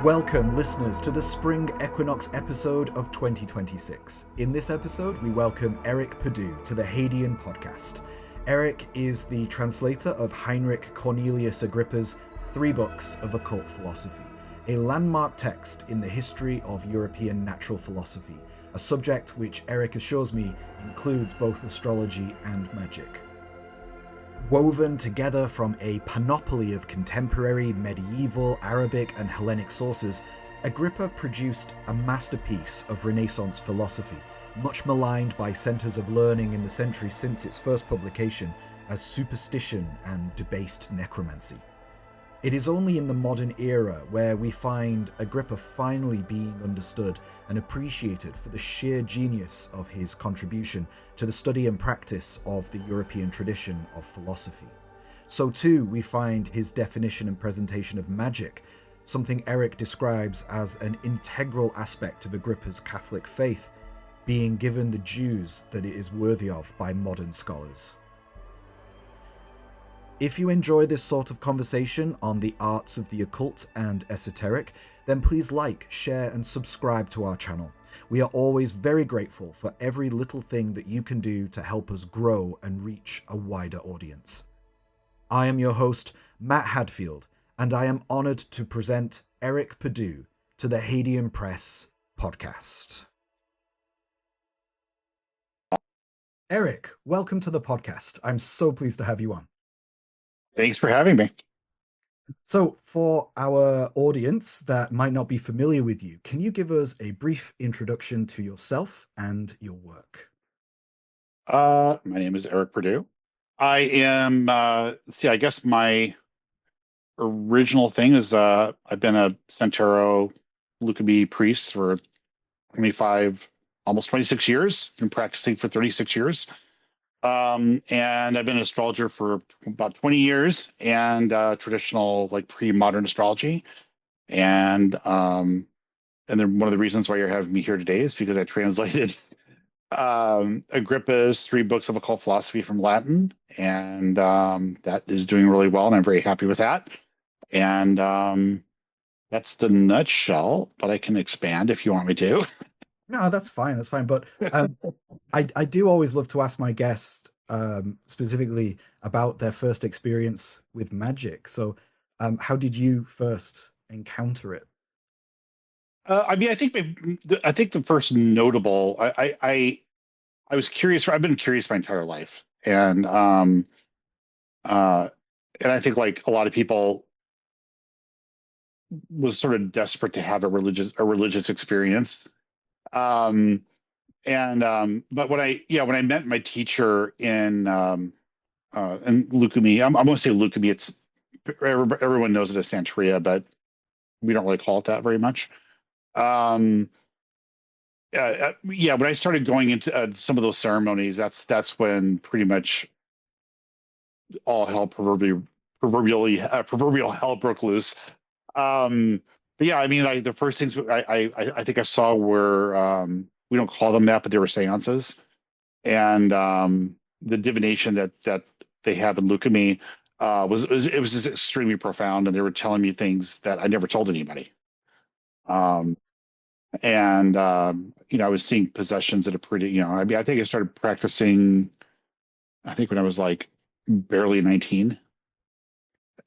Welcome, listeners, to the Spring Equinox episode of 2026. In this episode, we welcome Eric Purdue to the Hadean Podcast. Eric is the translator of Heinrich Cornelius Agrippa's 3 Books of Occult Philosophy, a landmark text in the history of European natural philosophy, a subject which Eric assures me includes both astrology and magic. Woven together from a panoply of contemporary, medieval, Arabic and Hellenic sources, Agrippa produced a masterpiece of Renaissance philosophy, much maligned by centres of learning in the centuries since its first publication as superstition and debased necromancy. It is only in the modern era where we find Agrippa finally being understood and appreciated for the sheer genius of his contribution to the study and practice of the European tradition of philosophy. So too we find his definition and presentation of magic, something Eric describes as an integral aspect of Agrippa's Catholic faith, being given the dues that it is worthy of by modern scholars. If you enjoy this sort of conversation on the arts of the occult and esoteric, then please like, share and subscribe to our channel. We are always very grateful for every little thing that you can do to help us grow and reach a wider audience. I am your host, Matt Hadfield, and I am honoured to present Eric Purdue to the Hadean Podcast. Eric, welcome to the podcast. I'm so pleased to have you on. Thanks for having me. So for our audience that might not be familiar with you, can you give us a brief introduction to yourself and your work? My name is Eric Purdue. I am, I guess my original thing is I've been a Santero Lucami priest for 25, almost 26 years. Been practicing for 36 years. And I've been an astrologer for about 20 years and traditional like pre-modern astrology. And then one of the reasons why you're having me here today is because I translated Agrippa's 3 Books of Occult Philosophy from Latin. And that is doing really well. And I'm very happy with that. And that's the nutshell, but I can expand if you want me to. No, that's fine. That's fine. But I do always love to ask my guests specifically about their first experience with magic. So how did you first encounter it? I think the first notable, I was curious. I've been curious my entire life. And I think like a lot of people was sort of desperate to have a religious experience. But when I met my teacher in Lucami, I'm going to say Lucami. It's everyone knows it as Santeria, but we don't really call it that very much. When I started going into some of those ceremonies, that's when pretty much all hell proverbial hell broke loose. But yeah, I mean, like the first things I think I saw were we don't call them that, but they were seances, and the divination that they have in Lucami was just extremely profound, and they were telling me things that I never told anybody. I was seeing possessions at a pretty, I mean, I think I started practicing, I think when I was like barely 19,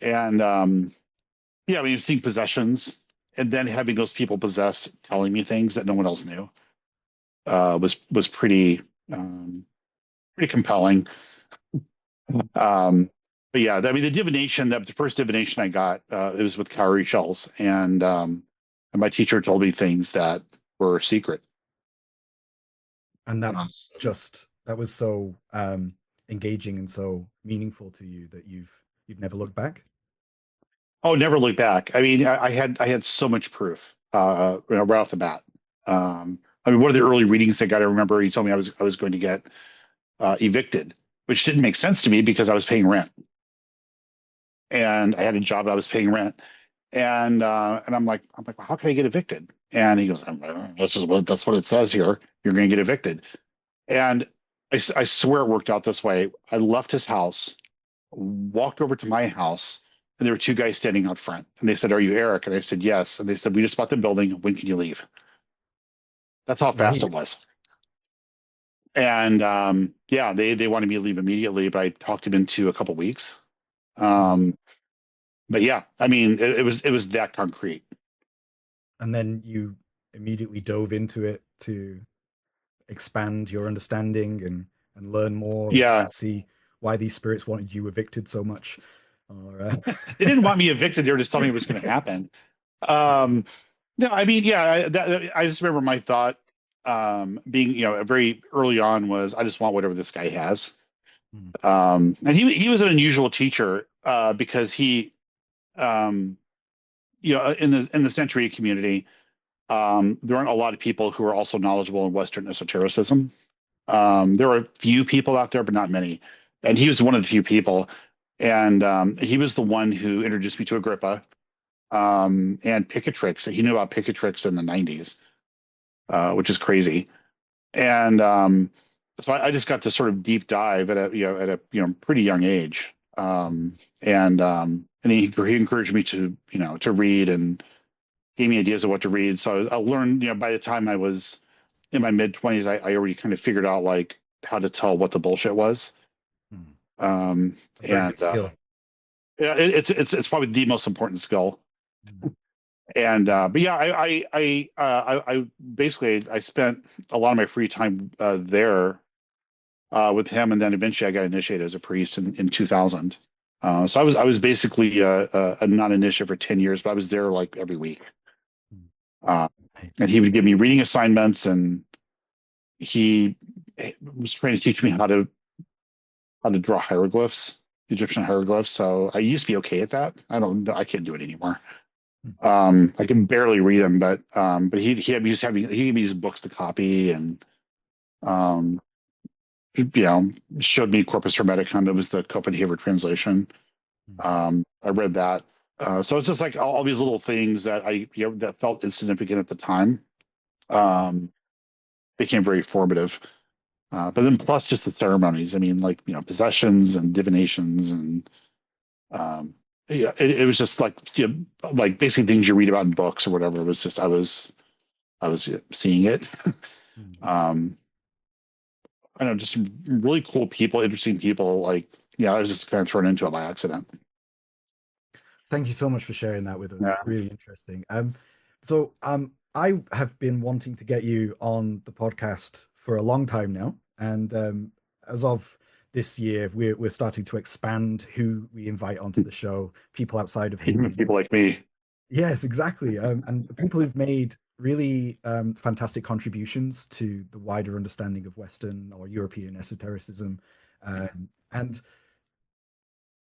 and I mean, seeing possessions. And then having those people possessed telling me things that no one else knew was pretty compelling. But yeah, I mean, the first divination I got, it was with cowrie shells, and my teacher told me things that were secret. And that was so engaging and so meaningful to you that you've never looked back. Oh, never look back. I mean, I had so much proof right off the bat. I mean, one of the early readings I got, I remember he told me I was going to get evicted, which didn't make sense to me because I was paying rent, and I had a job. I was paying rent, and I'm like, well, how can I get evicted? And he goes, that's what it says here. You're going to get evicted, and I swear it worked out this way. I left his house, walked over to my house, and there were two guys standing out front. And they said, "Are you Eric?" And I said, "Yes." And they said, "We just bought the building. When can you leave?" That's how fast Right. it was. And yeah, they wanted me to leave immediately, but I talked him into a couple weeks. Um, but yeah, I mean, it was that concrete. And then you immediately dove into it to expand your understanding and learn more Yeah, and see why these spirits wanted you evicted so much. Or they didn't want me evicted. They were just telling me it was going to happen. Um, no, I mean, yeah, I just remember my thought being, very early on was I just want whatever this guy has. Hmm. And he was an unusual teacher because he, um, in the Century community, there aren't a lot of people who are also knowledgeable in Western esotericism. There are a few people out there, but not many. And he was one of the few people. And he was the one who introduced me to Agrippa and Picatrix. He knew about Picatrix in the 90s, which is crazy. And so I just got to sort of deep dive at a pretty young age. And he encouraged me to read and gave me ideas of what to read. So I learned, by the time I was in my mid 20s, I already kind of figured out like how to tell what the bullshit was. Hmm. Um, A very and good skill. yeah, it's probably the most important skill. Hmm. And Yeah. but yeah, I basically I spent a lot of my free time there with him, and then eventually I got initiated as a priest in 2000. So I was basically a non-initiate for 10 years, but I was there like every week. Hmm. Uh, Right. and he would give me reading assignments, and he was trying to teach me how to draw hieroglyphs, Egyptian hieroglyphs. So I used to be okay at that. I don't know, I can't do it anymore. Hmm. I can barely read them, but he gave me these books to copy, and um showed me Corpus Hermeticum. That was the Copenhagen translation. Hmm. I read that. So it's just like all these little things that that felt insignificant at the time um, became very formative. But then plus just the ceremonies. I mean, like possessions and divinations and um, yeah, it was just like basically things you read about in books or whatever. It was just I was seeing it. Hmm. um, I don't know, just some really cool people, interesting people. Like, yeah, I was just kind of thrown into it by accident. Thank you so much for sharing that with us. Yeah. Really interesting. I have been wanting to get you on the podcast for a long time now, and as of this year, we're starting to expand who we invite onto the show. People outside of Even Hadean. people like me. Yes, exactly. And people who've made really fantastic contributions to the wider understanding of Western or European esotericism. And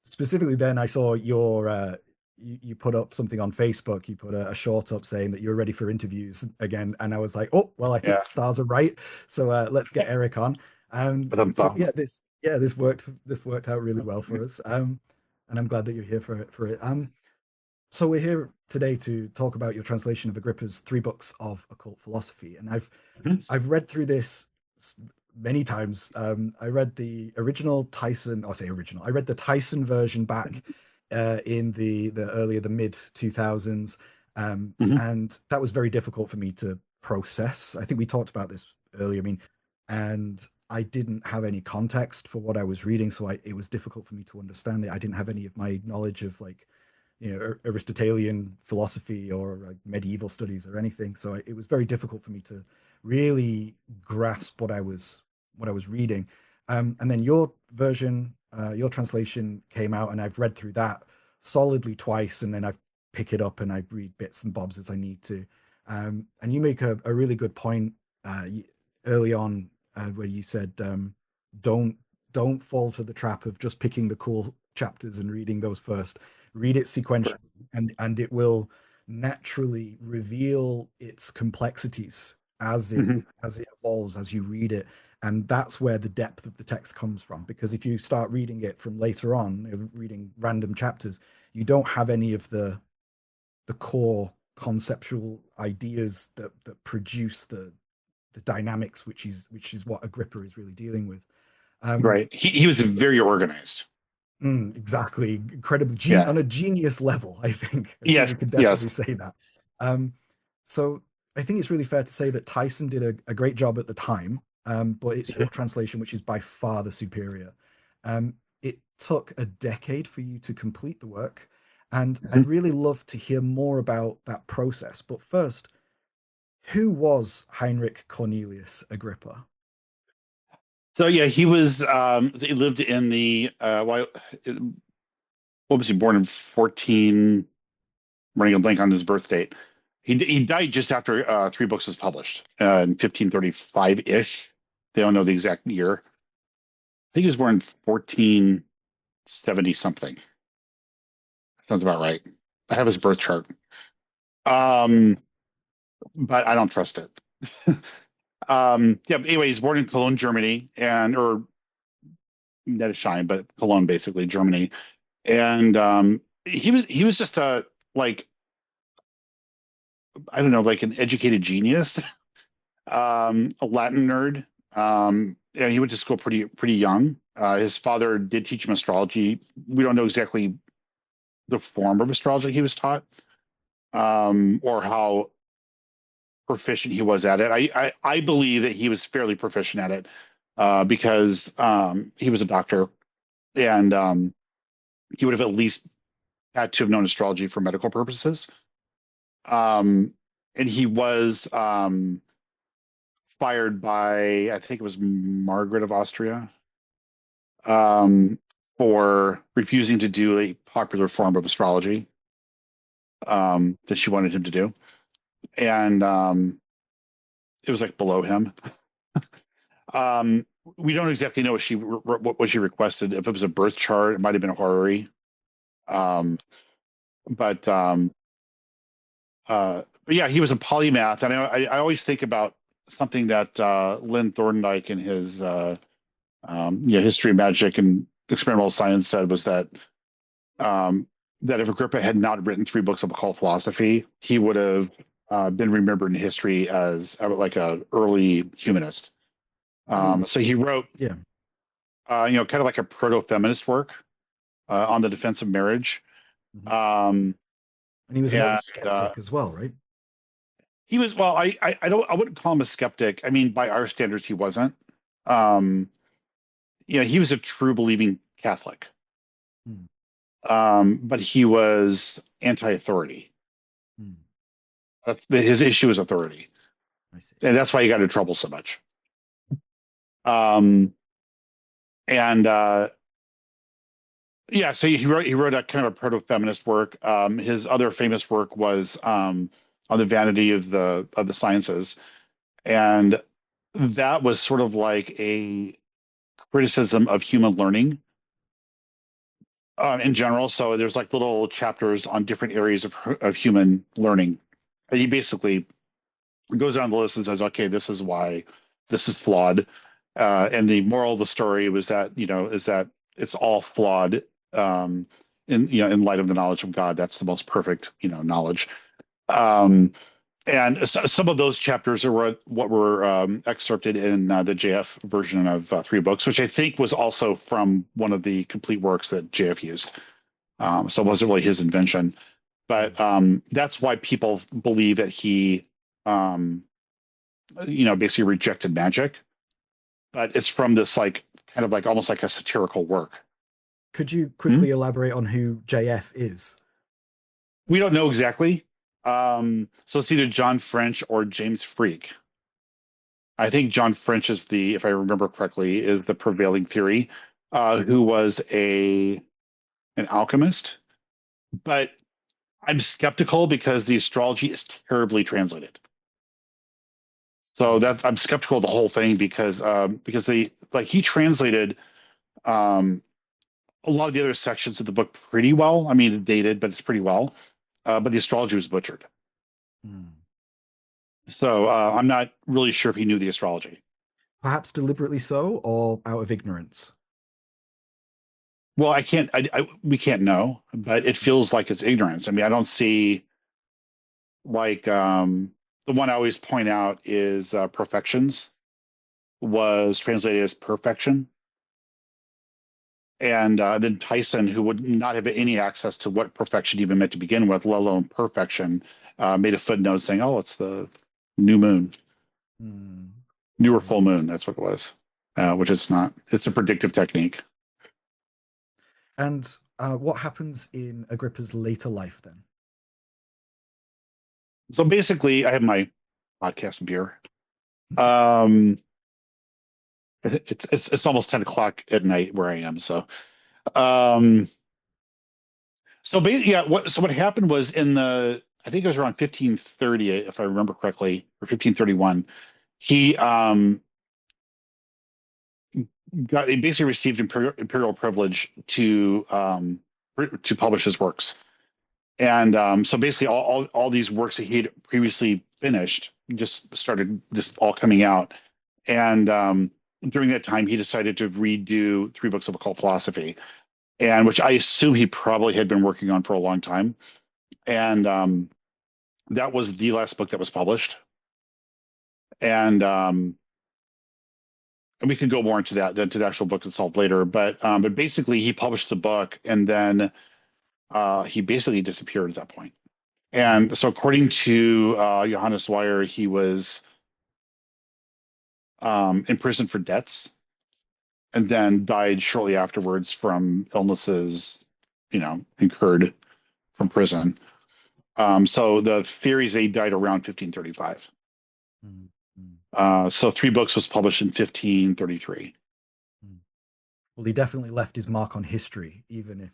specifically, then I saw you put up something on Facebook. You put a short up saying that you're ready for interviews again, and I was like, oh, well, I think Yeah. the stars are right. So let's get Eric on. But I'm So bummed. this worked out really well for us. And I'm glad that you're here for it. So we're here today to talk about your translation of Agrippa's three books of occult philosophy, and Mhm. I've read through this many times. I read the original Tyson. I say original. I read the Tyson version back in the mid 2000s, Mhm. and that was very difficult for me to process. I think we talked about this earlier. I mean, and I didn't have any context for what I was reading, so it was difficult for me to understand it. I didn't have any of my knowledge of like Aristotelian philosophy or like medieval studies or anything. So it was very difficult for me to really grasp what I was reading. And then your version, your translation came out, and I've read through that solidly twice, and then I pick it up and I read bits and bobs as I need to. And you make a really good point early on where you said don't don't fall to the trap of just picking the cool chapters and reading those first. Read it sequentially, and it will naturally reveal its complexities as it Mhm. as it evolves as you read it. And that's where the depth of the text comes from, because if you start reading it from later on, reading random chapters, you don't have any of the core conceptual ideas that produce the dynamics, which is what Agrippa is really dealing with. um Right. He was very organized. Exactly. Incredibly Yeah. on a genius level, I think. I think we Yes. could definitely Yes. say that. Um, so I think it's really fair to say that Tyson did a great job at the time, but it's your translation which is by far the superior. It took a decade for you to complete the work, and I'd Mhm. really love to hear more about that process. But first, who was Heinrich Cornelius Agrippa? So yeah, he lived in the what was he born in 14? Running a blank on his birth date. He died just after three books was published in 1535 ish. They don't know the exact year. I think he was born in 1470 something. Sounds about right. I have his birth chart, um, but I don't trust it. Yeah. But anyway, he's born in Cologne, Germany, and or Nettesheim, but Cologne, basically Germany. And he was just a like I don't know, like an educated genius, a Latin nerd. Yeah, he went to school pretty young. His father did teach him astrology. We don't know exactly the form of astrology he was taught, or how proficient he was at it. I believe that he was fairly proficient at it, because he was a doctor, and he would have at least had to have known astrology for medical purposes. Um, and he was fired by, I think it was Margaret of Austria, um, for refusing to do a popular form of astrology, that she wanted him to do. And it was like below him. We don't exactly know what she requested. If it was a birth chart, it might have been a horary. Um, but but yeah, he was a polymath. And I always think about something that Lynn Thorndike in his yeah, History of Magic and Experimental Science said was um, that if Agrippa had not written three books of occult philosophy, he would have been remembered in history as like a early humanist. Mm, So he wrote, yeah. kind of like a proto-feminist work on the defense of marriage. Mhm. Um, And he was a noted and skeptic as well, right? he was, well, I wouldn't call him a skeptic. I mean, by our standards, he wasn't. Um, he was a true believing Catholic, Mm, but he was anti-authority. mm, His issue is authority, I see. and that's why he got in trouble so much. Um, and Yeah, so he wrote a kind of a proto-feminist work. His other famous work was on the vanity of the sciences, and that was sort of like a criticism of human learning in general. So there's like little chapters on different areas of human learning. And he basically goes down the list and says, okay, this is why this is flawed. And the moral of the story was that, is that it's all flawed, in light of the knowledge of God. That's the most perfect, knowledge. Um, and some of those chapters are what were excerpted in the JF version of three books, which I think was also from one of the complete works that JF used. So it wasn't really his invention, Mm. but that's why people believe that he, um, basically rejected magic. But it's from this like kind of like almost like a satirical work. Could you Hmm? quickly elaborate on who JF is? We don't know exactly. So it's either John French or James Freak. I think John French is if I remember correctly, is the prevailing theory, who was an alchemist. But I'm skeptical because the astrology is terribly translated. So Mm, I'm skeptical of the whole thing because he translated um, a lot of the other sections of the book pretty well. I mean, it's dated, but it's pretty well. But the astrology was butchered. mm. So I'm not really sure if he knew the astrology. Perhaps deliberately so, or out of ignorance. Well, we can't know, but it Mm, feels like it's ignorance. I mean, I don't see like the one I always point out is perfections was translated as perfection. And then Tyson, who would not have any access to what perfection even meant to begin with, let alone perfection, made a footnote saying, "Oh, it's the new moon, Hmm. newer Yeah. full moon." That's what it was, which it's not. It's a predictive technique. And what happens in Agrippa's later life then? So basically, I have my podcast beer. Um, it's almost 10 o'clock at night where I am. Um, yeah, what happened was in the, I think it was around 1530, if I remember correctly, or 1531. He he basically received imperial privilege to publish his works. And so basically all these works that he had previously finished just started just all coming out. And during that time, he decided to redo three books of occult philosophy, and which I assume he probably had been working on for a long time. And that was the last book that was published. And we can go more into that, into the actual book itself later. But basically, he published the book, and then he basically disappeared at that point. And so, according to Johannes Weyer, he was imprisoned for debts, and then died shortly afterwards from illnesses, incurred from prison. So the theory is that he died around 1535. So three books was published in 1533. Well, he definitely left his mark on history, even if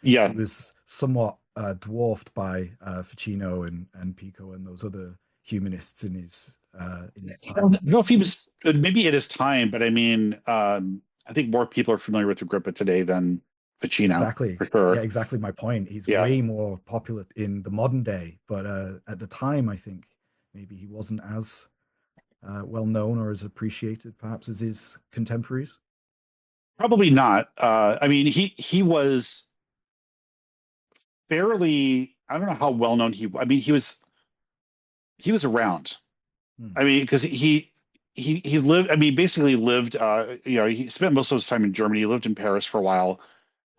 Yeah, he was somewhat dwarfed by Ficino and Pico and those other humanists in his I don't time. know if he was, maybe at his time, but I mean, I think more people are familiar with Agrippa today than Ficino, Exactly. for Yeah, sure. exactly my point. He's Yeah, way more popular in the modern day, but at the time, I think maybe he wasn't as well known or as appreciated, perhaps, as his contemporaries. probably not. I mean, he was fairly. I don't know how well known he. I mean, he was around. Hmm. I mean, because he lived. I mean, basically lived. He spent most of his time in Germany. He lived in Paris for a while.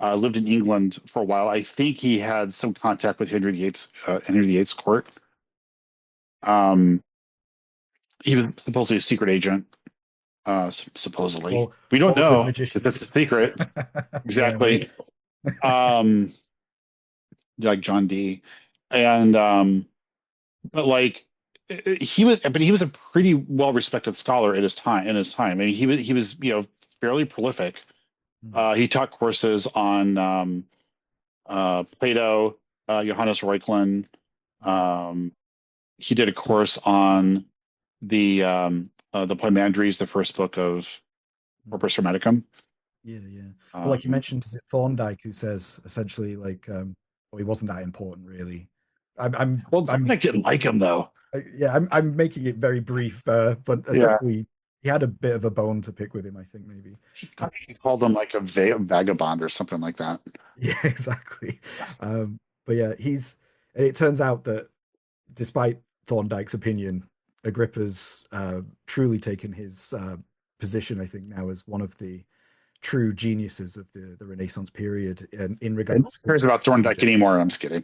Lived in England for a while. I think he had some contact with Henry VIII's court. Um, he was supposedly a secret agent. Supposedly, Or we don't or good know because that's a magicians. secret. Yeah, right. Exactly. Um, like John Dee, and but like he was a pretty well respected scholar at his time. I mean, he was fairly prolific. Hmm. He taught courses on Plato, Johannes Reuchlin. Hmm. Um, he did a course on the Poimandres, the first book of Hmm. Corpus Hermeticum. Yeah, yeah. Well, like you Um, mentioned, is it Thorndike who says essentially like, well, he wasn't that important really. I'm, I'm, well, I'm, Zolnik didn't like him though. yeah, I'm making it very brief, but Yeah, essentially he had a bit of a bone to pick with him, I think maybe. Uh, he called him like a vagabond or something like that. yeah, exactly. But yeah, and it turns out that despite Thorndike's opinion, Agrippa's truly taken his position, I think, now as one of the true geniuses of the Renaissance period in And regards who to cares about Thorndike subject. anymore? I'm just kidding.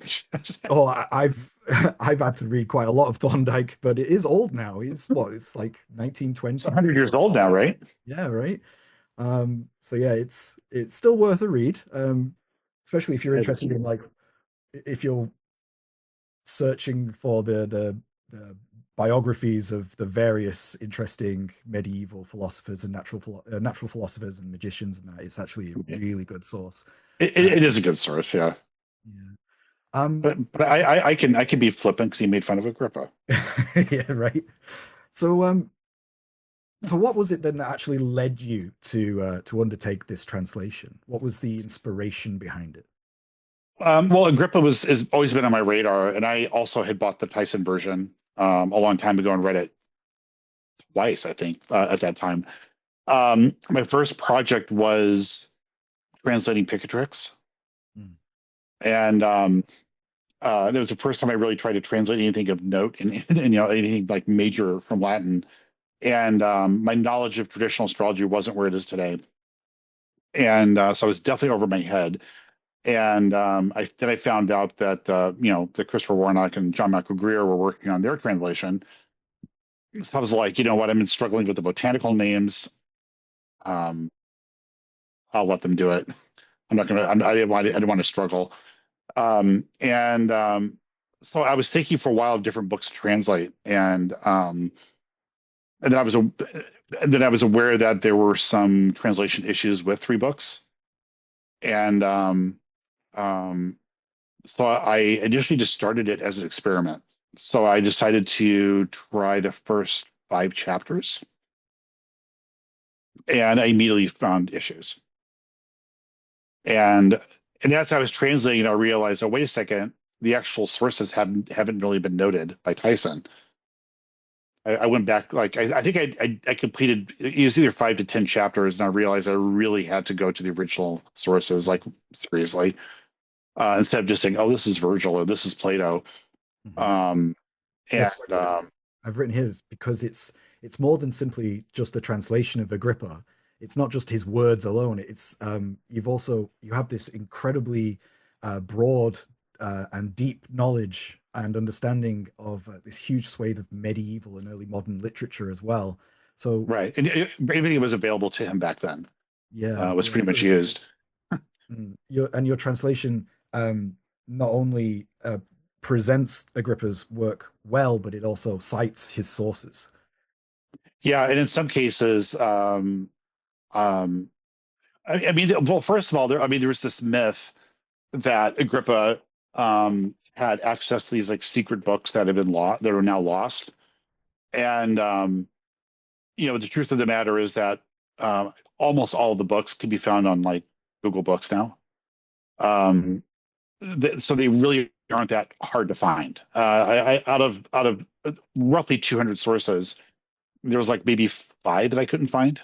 Oh, I've I've had to read quite a lot of Thorndike, but it is old now. He's what? It's like It's 1920s. 100 years old now, right? Yeah, right. So yeah, it's still worth a read. Especially if you're interested in like if you're searching for the biographies of the various interesting medieval philosophers and natural philosophers and magicians and that. It's actually a really good source. It is a good source, yeah. Yeah. Um, But I can be flippant because he made fun of Agrippa. yeah, right. So so what was it then that actually led you to undertake this translation? What was the inspiration behind it? Well, Agrippa has always been on my radar, and I also had bought the Tyson version a long time ago and read it twice, I think, at that time. My first project was translating Picatrix, Mm, and it was the first time I really tried to translate anything of note and anything like major from Latin. And my knowledge of traditional astrology wasn't where it is today. and so I was definitely over my head. And I found out that that Christopher Warnock and John Michael Greer were working on their translation. So I was like, you know what, I've been struggling with the botanical names. Um, I'll let them do it. I'm not gonna. I didn't want to struggle. And So I was thinking for a while of different books to translate, and then I was aware that there were some translation issues with three books, and um, so I initially just started it as an experiment. So I decided to try the first five chapters, and I immediately found issues. And and as I was translating, I realized, oh, wait a second, the actual sources haven't really been noted by Tyson. I went back, like I think I completed, it was either 5 to 10 chapters, and I realized I really had to go to the original sources, like seriously, instead of just saying, oh, this is Virgil or this is Plato. Mhm. Um, and Yes, I've written his because it's more than simply just a translation of Agrippa. It's not just his words alone. It's you have this incredibly broad and deep knowledge and understanding of this huge swathe of medieval and early modern literature as well. So right, and everything was available to him back then, yeah, was yeah. pretty much So used. your translation not only presents Agrippa's work well, but it also cites his sources. Yeah, and in some cases, um, I mean, well, first of all, there was this myth that Agrippa had access to these like secret books that had been lost, that are now lost. And the truth of the matter is that almost all of the books can be found on like Google Books now. Um, so they really aren't that hard to find. Out of roughly 200 sources, there was like maybe five that I couldn't find.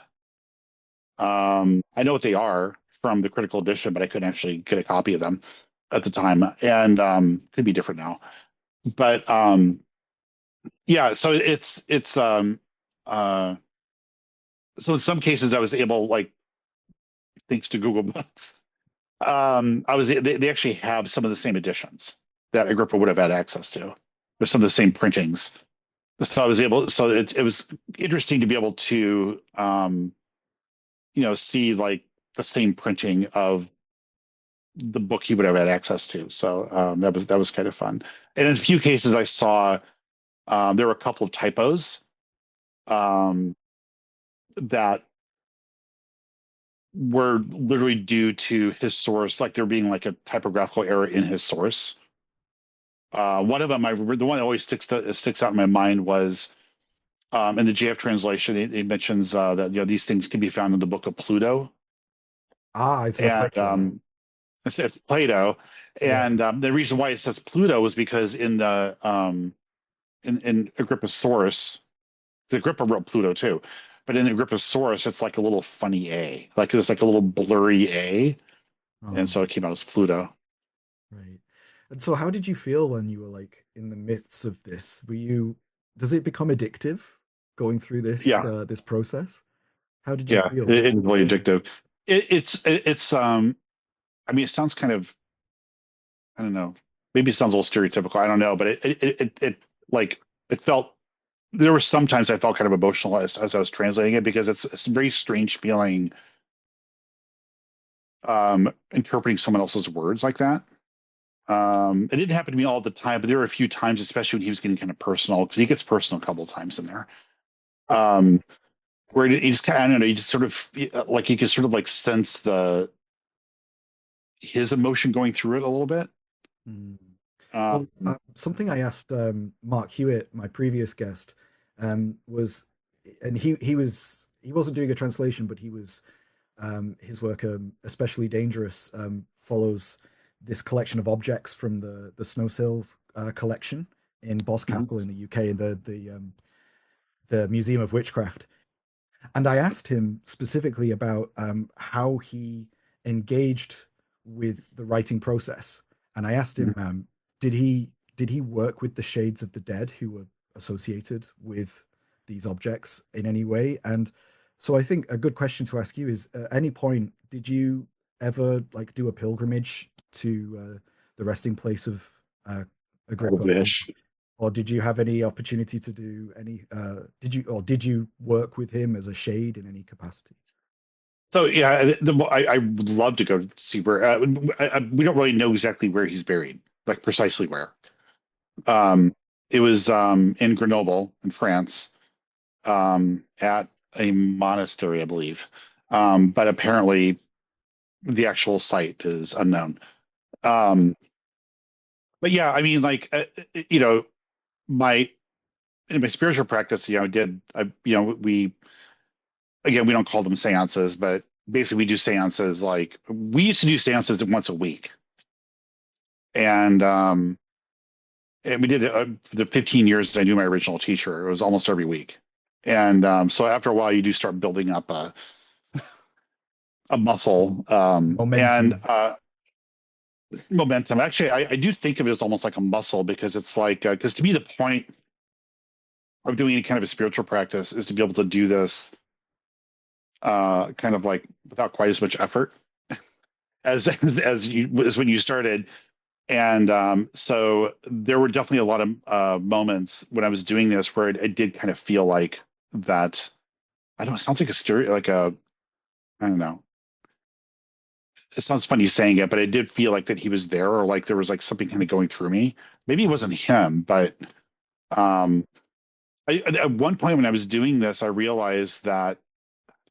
I know what they are from the critical edition, but I couldn't actually get a copy of them at the time, and could be different now. But yeah, so uh, so in some cases I was able, like thanks to Google Books, they actually have some of the same editions that Agrippa would have had access to. There's some of the same printings. So I was able, so it was interesting to be able to see like the same printing of the book he would have had access to. So that was kind of fun. And in a few cases, I saw there were a couple of typos um, that were literally due to his source, like there being like a typographical error in his source. One of them, the one that always sticks out in my mind was in the JF translation. It mentions that these things can be found in the book of Pluto, Ah, it's and Plato. it's Plato. Yeah. And the reason why it says Pluto is because in the in Agrippa's source, the Agrippa wrote Pluto too, but in Agrippa's source, it's like a little funny A, like it's like a little blurry A, and Oh, so it came out as Pluto. right. And so how did you feel when you were like in the midst of this? Does it become addictive going through Yeah, this process? How did you yeah, feel? it's really addictive. It's I mean, it sounds kind of, I don't know, maybe it sounds a little stereotypical. I don't know, but like it felt. There were sometimes I felt kind of emotional as I was translating it, because it's a very strange feeling interpreting someone else's words like that. It didn't happen to me all the time, but there were a few times, especially when he was getting kind of personal, because he gets personal a couple of times in there. Um, where he just kind of, I don't know, you just sort of like you can sort of like sense the his emotion going through it a little bit. Mm. Well, Um, something I asked Mark Hewitt, my previous guest, was, and he wasn't doing a translation, but he was his work, especially dangerous, follows this collection of objects from the Snow Sills collection in mhm, Boscastle in the UK, in the Museum of Witchcraft. And I asked him specifically about how he engaged with the writing process. And I asked him, mhm. did he work with the shades of the dead who were associated with these objects in any way? And So I think a good question to ask you is, at any point, did you ever like do a pilgrimage to the resting place of uh, I Agrippa, wish. or did you have any opportunity to do any? Did you work with him as a shade in any capacity? So yeah, I would love to go see where. We don't really know exactly where he's buried, like precisely where. Um, it was in Grenoble in France, at a monastery, I believe. But apparently the actual site is unknown. Um, but yeah, I mean, like you know, my in my spiritual practice, we again, we don't call them seances, but basically we do seances. Like we used to do seances once a week, and we did it for the 15 years I knew my original teacher. It was almost every week, and so after a while, you do start building up a muscle, and Momentum. momentum. Actually, I do think of it as almost like a muscle because it's like because to me the point of doing any kind of a spiritual practice is to be able to do this kind of like without quite as much effort as when you started. And so there were definitely a lot of moments when I was doing this where it did kind of feel like that. I don't. It sounds like a stereo, like a. I don't know. It sounds funny saying it, but it did feel like that he was there, or like there was like something kind of going through me. Maybe it wasn't him, but um, at one point when I was doing this, I realized that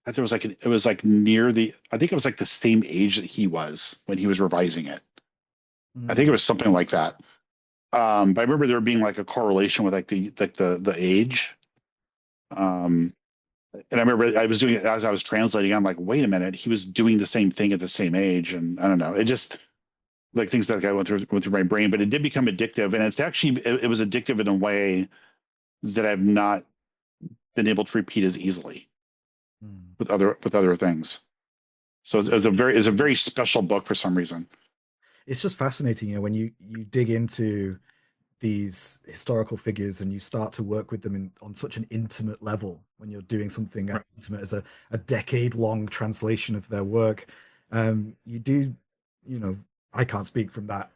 there was like it was like near the. I think it was like the same age that he was when he was revising it. I think it Mm. was something like that. But I remember there being like a correlation with like the age. Um, and I remember I was doing it as I was translating. I'm like, wait a minute, he was doing the same thing at the same age, and I don't know. It just like things that I went through my brain, but it did become addictive, and it's actually it was addictive in a way that I've not been able to repeat as easily Mm. with other things. So it's a very special book for some reason. It's just fascinating, when you dig into these historical figures and you start to work with them on such an intimate level when you're doing something Right. as intimate as a decade-long translation of their work. You do, you know, I can't speak from that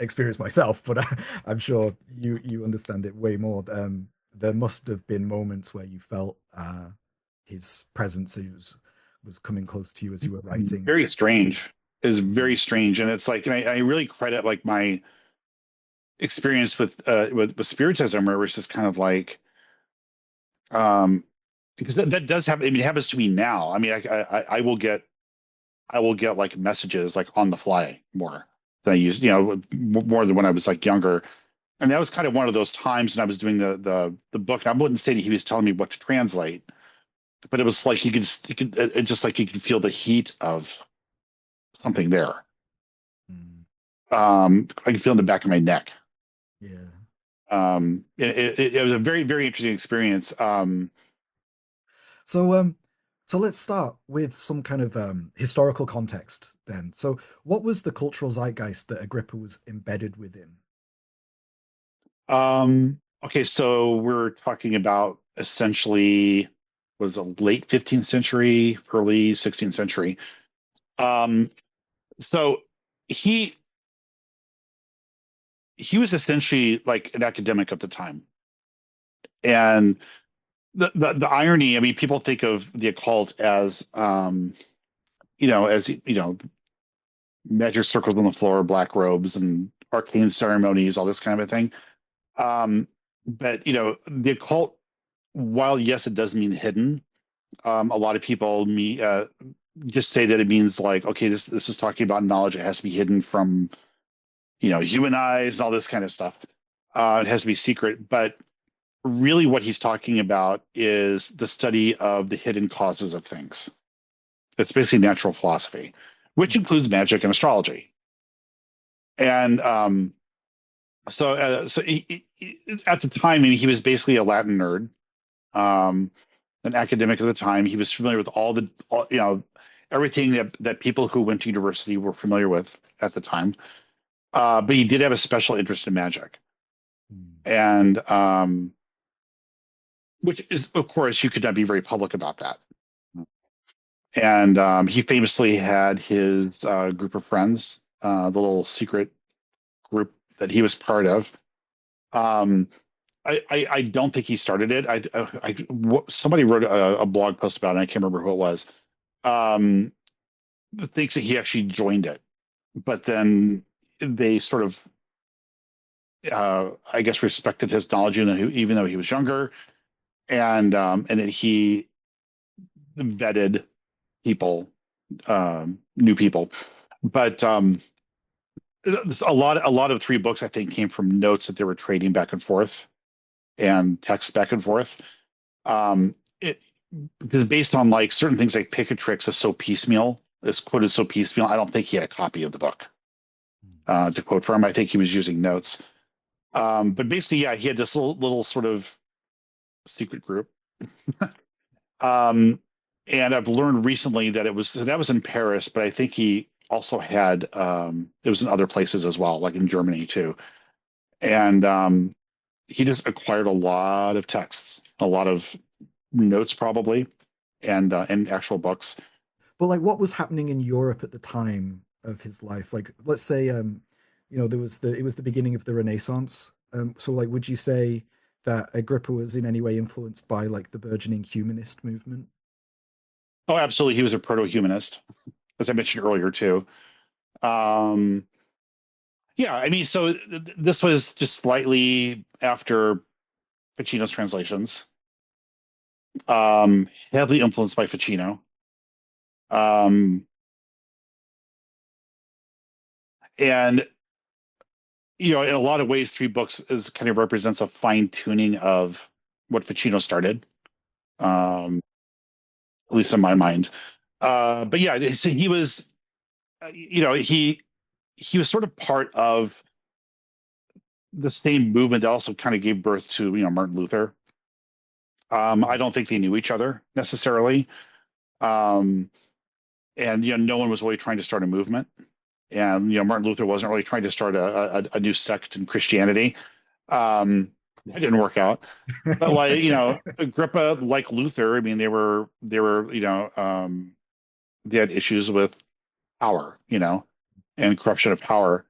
experience myself, but I'm sure you understand it way more. There must have been moments where you felt his presence was coming close to you as you were writing. Very strange. Is very Mm. strange, and it's like and I really credit like my experience with spiritism, where it's just kind of like um because that does happen. I mean, it happens to me now. I mean, I will get like messages like on the fly more than I used, more than when I was like younger. And that was kind of one of those times when I was doing the book. And I wouldn't say that he was telling me what to translate, but it was like you could it just like you could feel the heat of something there. Mm. I could feel in the back of my neck. Yeah. It was a very, very interesting experience. So so let's start with some kind of historical context then. So what was the cultural zeitgeist that Agrippa was embedded within? Okay, so we're talking about essentially was a late 15th century, early 16th century. Um, so he he was essentially like an academic at the time. And the irony, I mean, people think of the occult as as magic circles on the floor, black robes, and arcane ceremonies, all this kind of a thing. Um, but the occult, while yes, it does mean hidden, a lot of people just say that it means like, okay, this is talking about knowledge. It has to be hidden from human eyes and all this kind of stuff. It has to be secret. But really, what he's talking about is the study of the hidden causes of things. It's basically natural philosophy, which Mm. includes magic and astrology. And at the time, I mean, he was basically a Latin nerd. Um, an academic at the time. He was familiar with everything that people who went to university were familiar with at the time. But he did have a special interest in magic, Mm. and which is, of course, you could not be very public about that. And he famously had his group of friends, the little secret group that he was part of. Um, I don't think he started it. Somebody wrote a blog post about it. I can't remember who it was. Um, thinks that he actually joined it, but then they sort of, I guess, respected his knowledge, even though he was younger, and that he vetted people, new people. But a lot of three books, I think, came from notes that they were trading back and forth and texts back and forth. Um, it, because based on like certain things like Picatrix is so piecemeal, is quoted so piecemeal, I don't think he had a copy of the book. To quote from him, I think he was using notes. But basically, yeah, he had this little sort of secret group. And I've learned recently that that was in Paris, but I think he also had it was in other places as well, like in Germany too. And he just acquired a lot of texts, a lot of notes probably, and actual books. But like, what was happening in Europe at the time of his life? Like, let's say, it was the beginning of the Renaissance. So like, would you say that Agrippa was in any way influenced by like the burgeoning humanist movement? Oh, absolutely, he was a proto-humanist, as I mentioned earlier too. Um, yeah, I mean, so this was just slightly after Ficino's translations, heavily influenced by Ficino. Um, and in a lot of ways, three books is kind of represents a fine tuning of what Ficino started, at least in my mind. But yeah, so he was, he was sort of part of the same movement that also kind of gave birth to Martin Luther. I don't think they knew each other necessarily, um, and no one was really trying to start a movement. And Martin Luther wasn't really trying to start a new sect in Christianity. That didn't work out. But like Agrippa, like Luther, I mean, they had issues with power, and corruption of power.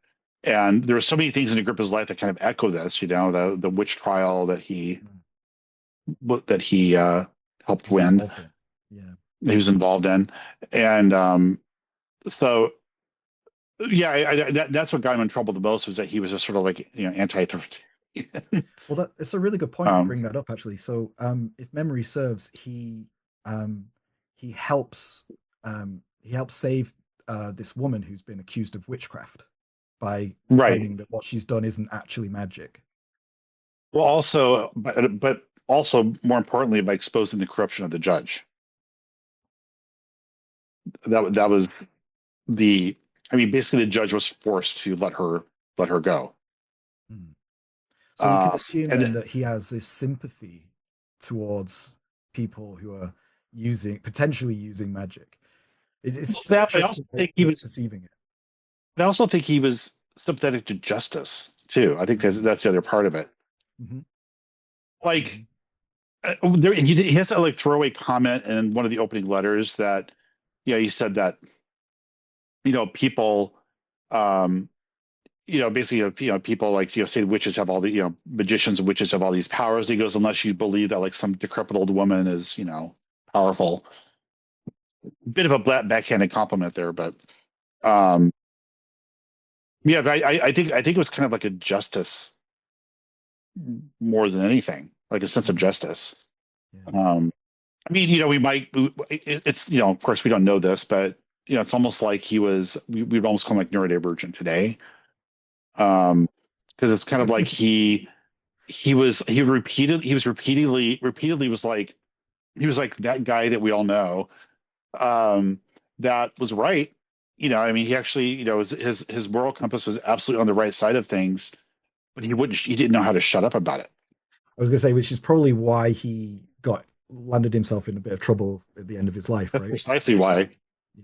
And there were so many things in Agrippa's life that kind of echo this, the witch trial that he helped He's win, involved in. Yeah. he was involved in, and so yeah, that's what got him in trouble the most, was that he was just sort of like anti-authoritarian. Well, it's a really good point you um, bring that up, actually. So, if memory serves, um, he helps he helps save this woman who's been accused of witchcraft by right. claiming that what she's done isn't actually magic. Well, also, but also more importantly, by exposing the corruption of the judge. That was the. I mean, basically, the judge was forced to let her go. Hmm. So we can Uh, assume then and that he has this sympathy towards people who are potentially using magic. It's that I also interesting think he was. perceiving it. I also think he was sympathetic to justice too. I think that's the other part of it. Mm-hmm. Like he has that like throwaway comment in one of the opening letters that, he said that people, um, basically, people like, say witches have all the, magicians and witches have all these powers. He goes, unless you believe that like some decrepit old woman is, powerful. Bit of a backhanded compliment there, but um, yeah, but I think it was kind of like a justice more than anything, like a sense of Mm-hmm. justice. Yeah. Um, I mean, it's, of course we don't know this, but it's almost like we'd almost call him like neurodivergent today. Because it's kind of like he repeatedly was like that guy that we all know, that was right. I mean, he actually, his moral compass was absolutely on the right side of things, but he didn't know how to shut up about it. I was going to say, which is probably why he got landed himself in a bit of trouble at the end of his life, That's right? precisely why. Yeah.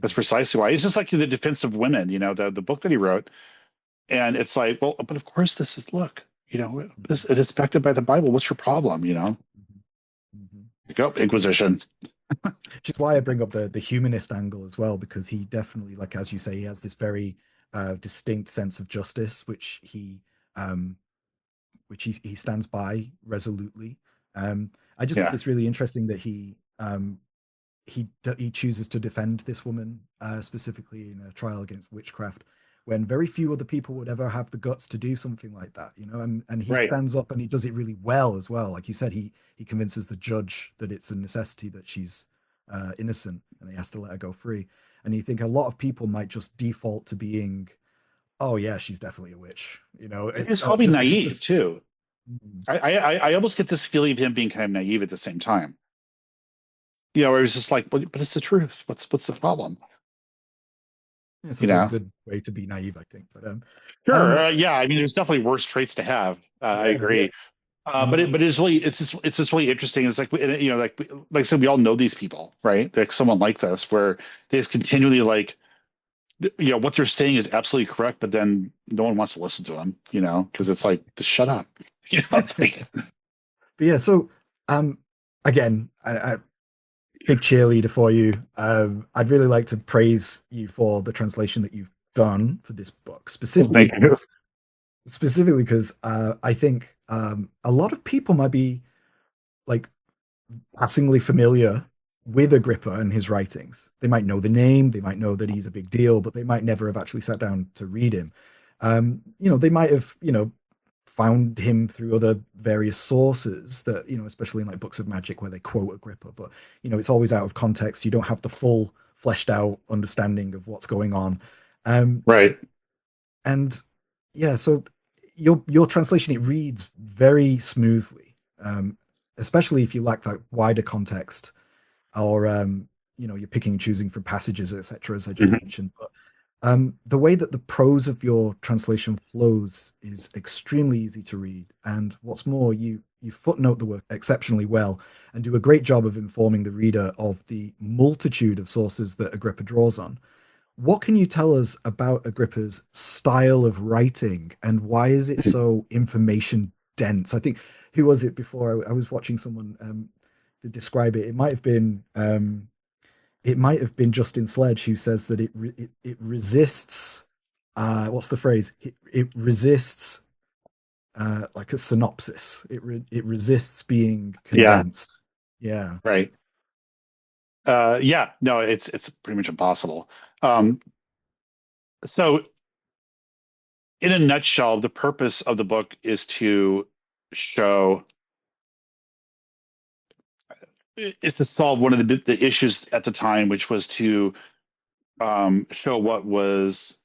That's precisely why. It's just like the defense of women, the book that he wrote. And it's like, well, but of course this is, look, this it is affected by the Bible. What's your problem, Mhm. Go Inquisition. Which is why I bring up the humanist angle as well, because he definitely, like as you say, he has this very distinct sense of justice, um, which he stands by resolutely. I just think Yeah. it's really interesting that he chooses to defend this woman specifically in a trial against witchcraft, when very few other people would ever have the guts to do something like that, you know. And he Right. stands up and he does it really well as well. Like you said, he convinces the judge that it's a necessity that she's innocent and he has to let her go free. And you think a lot of people might just default to being, oh yeah, she's definitely a witch, you know. It's He's probably just because naive this. too. I almost get this feeling of him being kind of naive at the same time. Where he's just like, but it's the truth. What's the problem? It's a You very know? good way to be naive, I think. But Sure. um, Yeah. I mean, there's definitely worse traits to have. I yeah, yeah. agree. Um, But it's just really interesting. It's like, like I said, we all know these people, right? Like someone like this, where they just continually like, what they're saying is absolutely correct, but then no one wants to listen to them, because it's like, just shut up. It's like, but yeah, so um, again, big cheerleader for you. I'd really like to praise you for the translation that you've done for this book, thank you. specifically because I think a lot of people might be like passingly familiar with Agrippa and his writings. They might know the name, they might know that he's a big deal, but they might never have actually sat down to read him. They might have, found him through other various sources that, especially in like Books of Magic where they quote Agrippa, but it's always out of context. You don't have the full fleshed out understanding of what's going on. Um, Right. and yeah, so your translation, it reads very smoothly, especially if you lack that wider context, or you're picking and choosing from passages, etc., as I just Mhm. mentioned. But the way that the prose of your translation flows is extremely easy to read, and what's more, you footnote the work exceptionally well and do a great job of informing the reader of the multitude of sources that Agrippa draws on. What can you tell us about Agrippa's style of writing, and why is it so information dense? I think, who was it before? I was watching someone to describe it. It might have been Justin Sledge who says that it resists. What's the phrase? It resists like a synopsis. It resists being Yeah. condensed. Yeah. Right. Yeah. No, it's pretty much impossible. Um, so in a nutshell, the purpose of the book is to show is to solve one of the issues at the time, which was to show what was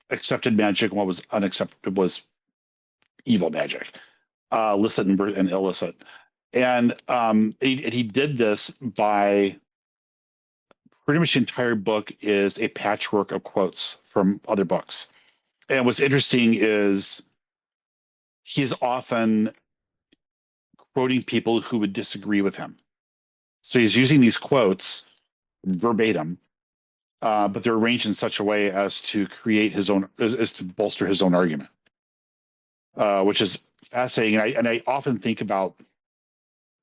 accepted magic and what was unaccepted was evil magic, licit and illicit. And he did this by pretty much the entire book is a patchwork of quotes from other books. And what's interesting is he's often quoting people who would disagree with him. So he's using these quotes verbatim, but they're arranged in such a way as to create his own, as to bolster his own argument, which is fascinating. And I often think about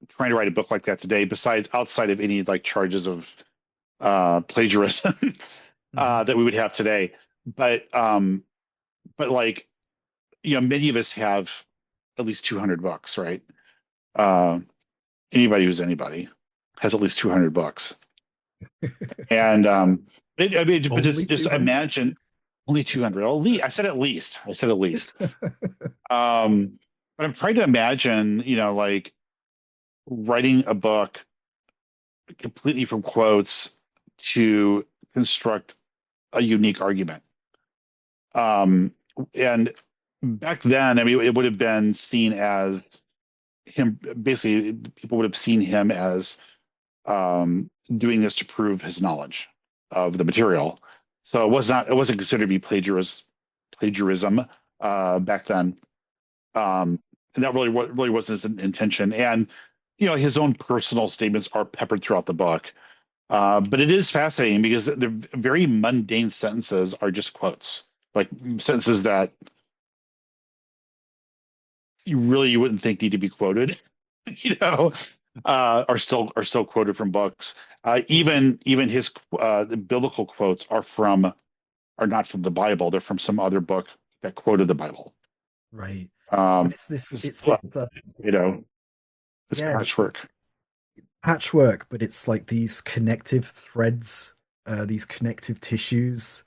trying to write a book like that today, besides outside of any like charges of plagiarism Hmm. that we would have today. But like, many of us have at least 200 books, right? Uh, Anybody who's anybody has at least 200 books. And I mean, but Only just 200. imagine only 200. At least, I said at least. I said at least. Um, but I'm trying to imagine, like writing a book completely from quotes to construct a unique argument. Um, and back then, I mean, it would have been seen as him. Basically, people would have seen him as doing this to prove his knowledge of the material. So it wasn't considered to be plagiarism back then. And that really wasn't his intention. And his own personal statements are peppered throughout the book. But it is fascinating because the very mundane sentences are just quotes, like sentences that you wouldn't think need to be quoted. you know are still quoted from books. Even his the biblical quotes are not from the Bible. They're from some other book that quoted the Bible. Right. But Um, it's this, it's, it's this, you know, this yeah, patchwork. patchwork, but it's like these connective threads, these connective tissues,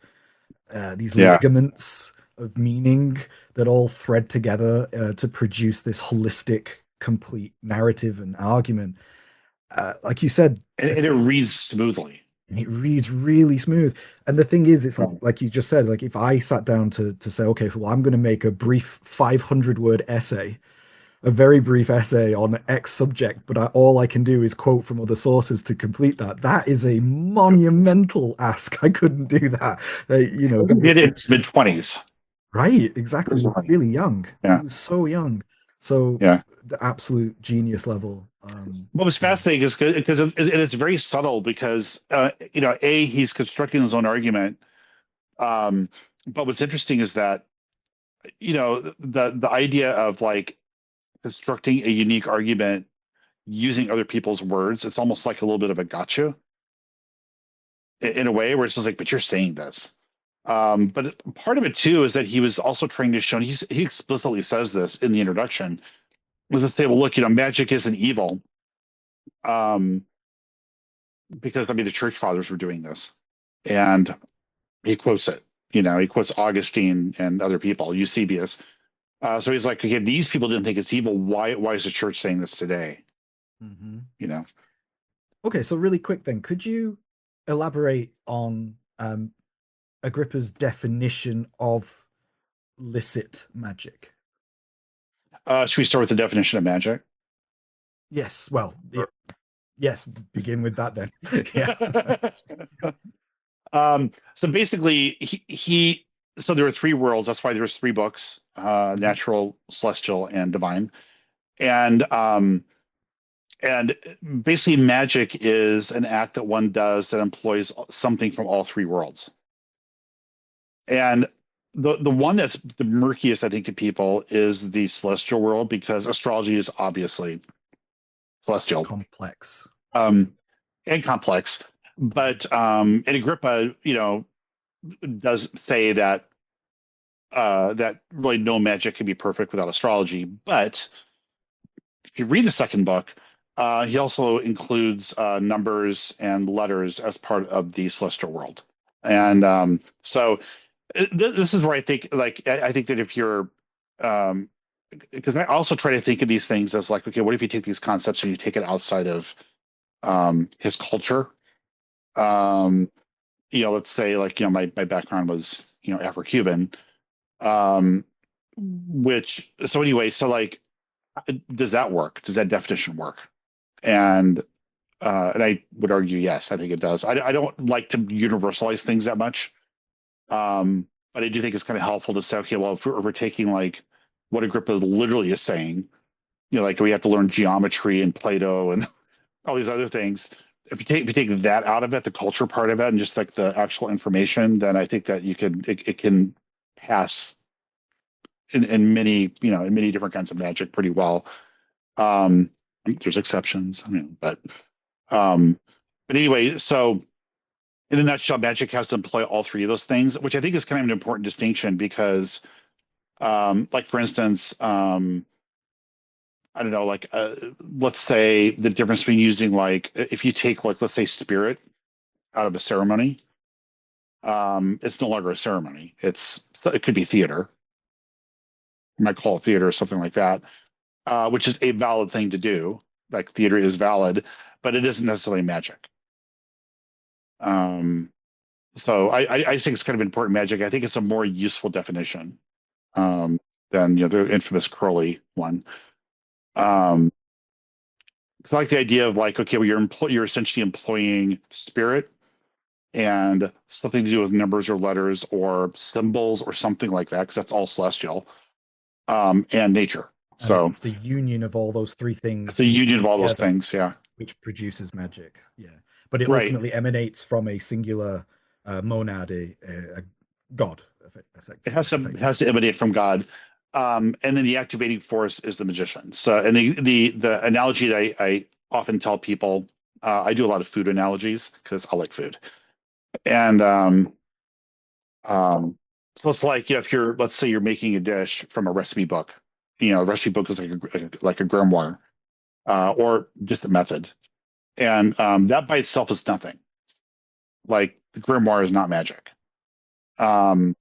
these Yeah, ligaments of meaning that all thread together to produce this holistic, complete narrative and argument. Like you said, and it reads smoothly. it reads really smooth. And the thing is, it's Um, like you just said, like if I sat down to say, okay, well, I'm going to make a brief 500-word essay, a very brief essay on X subject, but all I can do is quote from other sources to complete that. That is a monumental ask. I couldn't do that. he did it in his mid-20s. Right, exactly. He was really young. He Yeah, was so young. So yeah. the absolute genius level. What was Yeah. fascinating is because it's very subtle because he's constructing his own argument. Um, but what's interesting is that the idea of like constructing a unique argument using other people's words, it's almost like a little bit of a gotcha in a way where it's just like, but you're saying this. But part of it too is that he was also trying to show, he explicitly says this in the introduction, was to say, well, look, magic isn't evil. Um, because I mean the church fathers were doing this. And he quotes it. He quotes Augustine and other people, Eusebius. So he's like, okay, these people didn't think it's evil. Why is the church saying this today? Hmm. You know, Okay, so really quick then, could you elaborate on Agrippa's definition of licit magic? should we start with the definition of magic? Yes, well, yeah, yes, begin with that then. Yeah. So basically, so there are three worlds. That's why there's three books: Mhm. natural, celestial, and divine. And and basically, magic is an act that one does that employs something from all three worlds. And the one that's the murkiest, I think, to people is the celestial world because astrology is obviously celestial, Complex. um, and complex. But and Agrippa, does say that really no magic can be perfect without astrology. But if you read the second book, he also includes numbers and letters as part of the celestial world. And Mm. so this is where I think, like, I think that if you're, um, because I also try to think of these things as like, okay, what if you take these concepts and you take it outside of his culture? Um, let's say like, my background was, Afro-Cuban, um, which, so anyway, so like, does that work? Does that definition work? And and I would argue, yes, I think it does. I don't like to universalize things that much. But I do think it's kind of helpful to say, okay, well, if we're taking like what Agrippa literally is saying, like we have to learn geometry and Plato and all these other things. If you take that out of it, the culture part of it, and just like the actual information, then I think that it can pass in many in many different kinds of magic pretty well. Um, there's exceptions, um, but anyway, so in a nutshell, magic has to employ all three of those things, which I think is kind of an important distinction because, like for instance, I don't know, like let's say the difference between using like if you take like let's say spirit out of a ceremony, it's no longer a ceremony. It could be theater. You might call it theater or something like that, which is a valid thing to do. Like theater is valid, but it isn't necessarily magic. Um, so I just think it's kind of important magic. I think it's a more useful definition um, than the infamous Crowley one. Um, because I like the idea of like, okay, well, you're essentially employing spirit and something to do with numbers or letters or symbols or something like that, because that's all celestial, and nature. And it's So the union of all those three it's the things union of all those together things. Yeah. which produces magic. Yeah. But it Right. ultimately emanates from a singular monad, a god, It has to it effectively. has to emanate from God. And then the activating force is the magician. So, and the analogy that often tell people, I do a lot of food analogies because I like food. And so it's like, if you're, let's say you're making a dish from a recipe book, a recipe book is like a grimoire, or just a method. And that by itself is nothing. Like the grimoire is not magic. Um,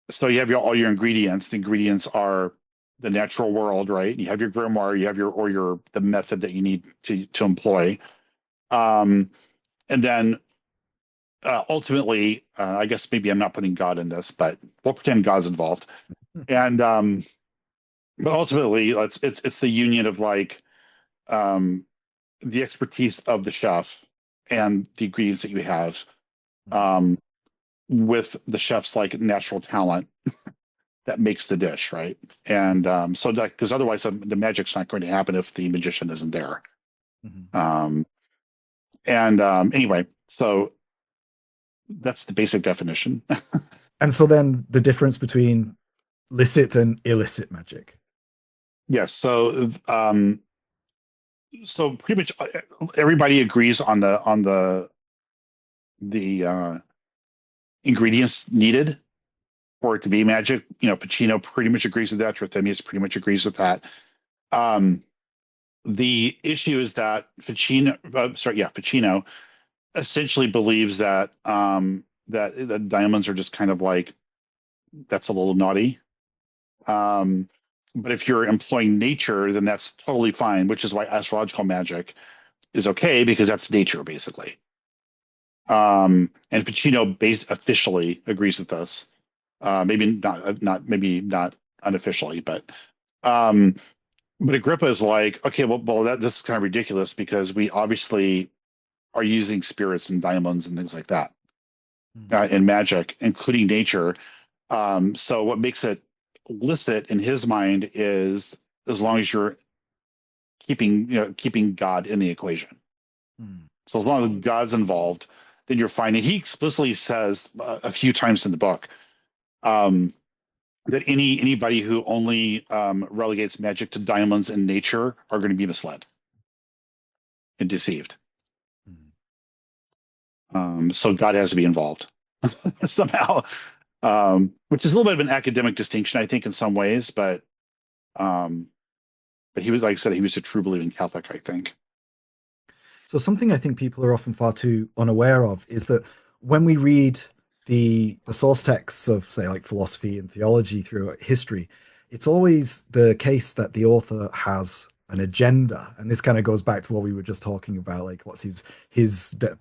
so you have all your ingredients. The ingredients are the natural world, right? You have your grimoire, you have the method that you need to employ. Um, and then ultimately, I guess maybe I'm not putting God in this, but we'll pretend God's involved. And but ultimately, it's the union of like um, the expertise of the chef and the ingredients that you have, um, with the chef's like natural talent that makes the dish, right? And so that, because otherwise the magic's not going to happen if the magician isn't there. Mhm. Um, and anyway, so that's the basic definition. And so then the difference between licit and illicit magic. Yes. So pretty much everybody agrees on the ingredients needed for it to be magic. Pacino pretty much agrees with that. Trithemius pretty much agrees with that. Um, the issue is that Pacino essentially believes that the diamonds are just kind of like, that's a little naughty. But if you're employing nature, then that's totally fine, which is why astrological magic is okay, because that's nature basically. And Pacino officially agrees with this. Maybe not unofficially, um, but Agrippa is like, okay, well, this is kind of ridiculous because we obviously are using spirits and diamonds and things like that in magic, including nature. So what makes it licit in his mind is as long as you're keeping God in the equation. Mm. So as long as God's involved, then you're fine. And he explicitly says a few times in the book um, that anybody who only relegates magic to diamonds and nature are going to be misled and deceived. So God has to be involved somehow, which is a little bit of an academic distinction, I think, in some ways. Um, but he was, like I said, he was a true believing Catholic, I think. So something I think people are often far too unaware of is that when we read the source texts of, say, like philosophy and theology throughout history, it's always the case that the author has an agenda, and this kind of goes back to what we were just talking about, like what's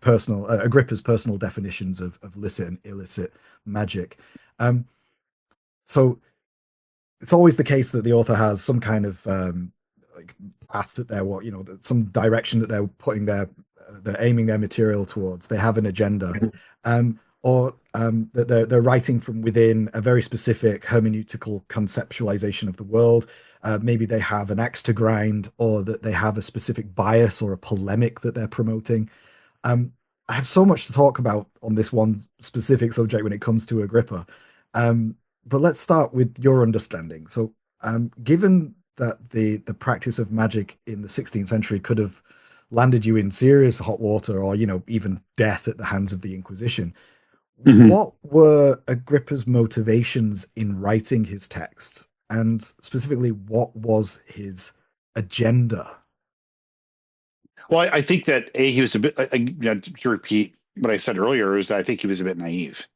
personal Agrippa's personal definitions of licit and illicit magic. Um, so it's always the case that the author has some kind of like path that they're some direction that they're aiming their material towards. They have an agenda, or that they're writing from within a very specific hermeneutical conceptualization of the world. Maybe they have an axe to grind, or that they have a specific bias or a polemic that they're promoting. I have so much to talk about on this one specific subject when it comes to Agrippa. But let's start with your understanding. So, given that the practice of magic in the 16th century could have landed you in serious hot water, or even death at the hands of the Inquisition, Mm-hmm. what were Agrippa's motivations in writing his texts, and specifically, what was his agenda? Well, I think that he was a bit. To repeat what I said earlier, is that I think he was a bit naive.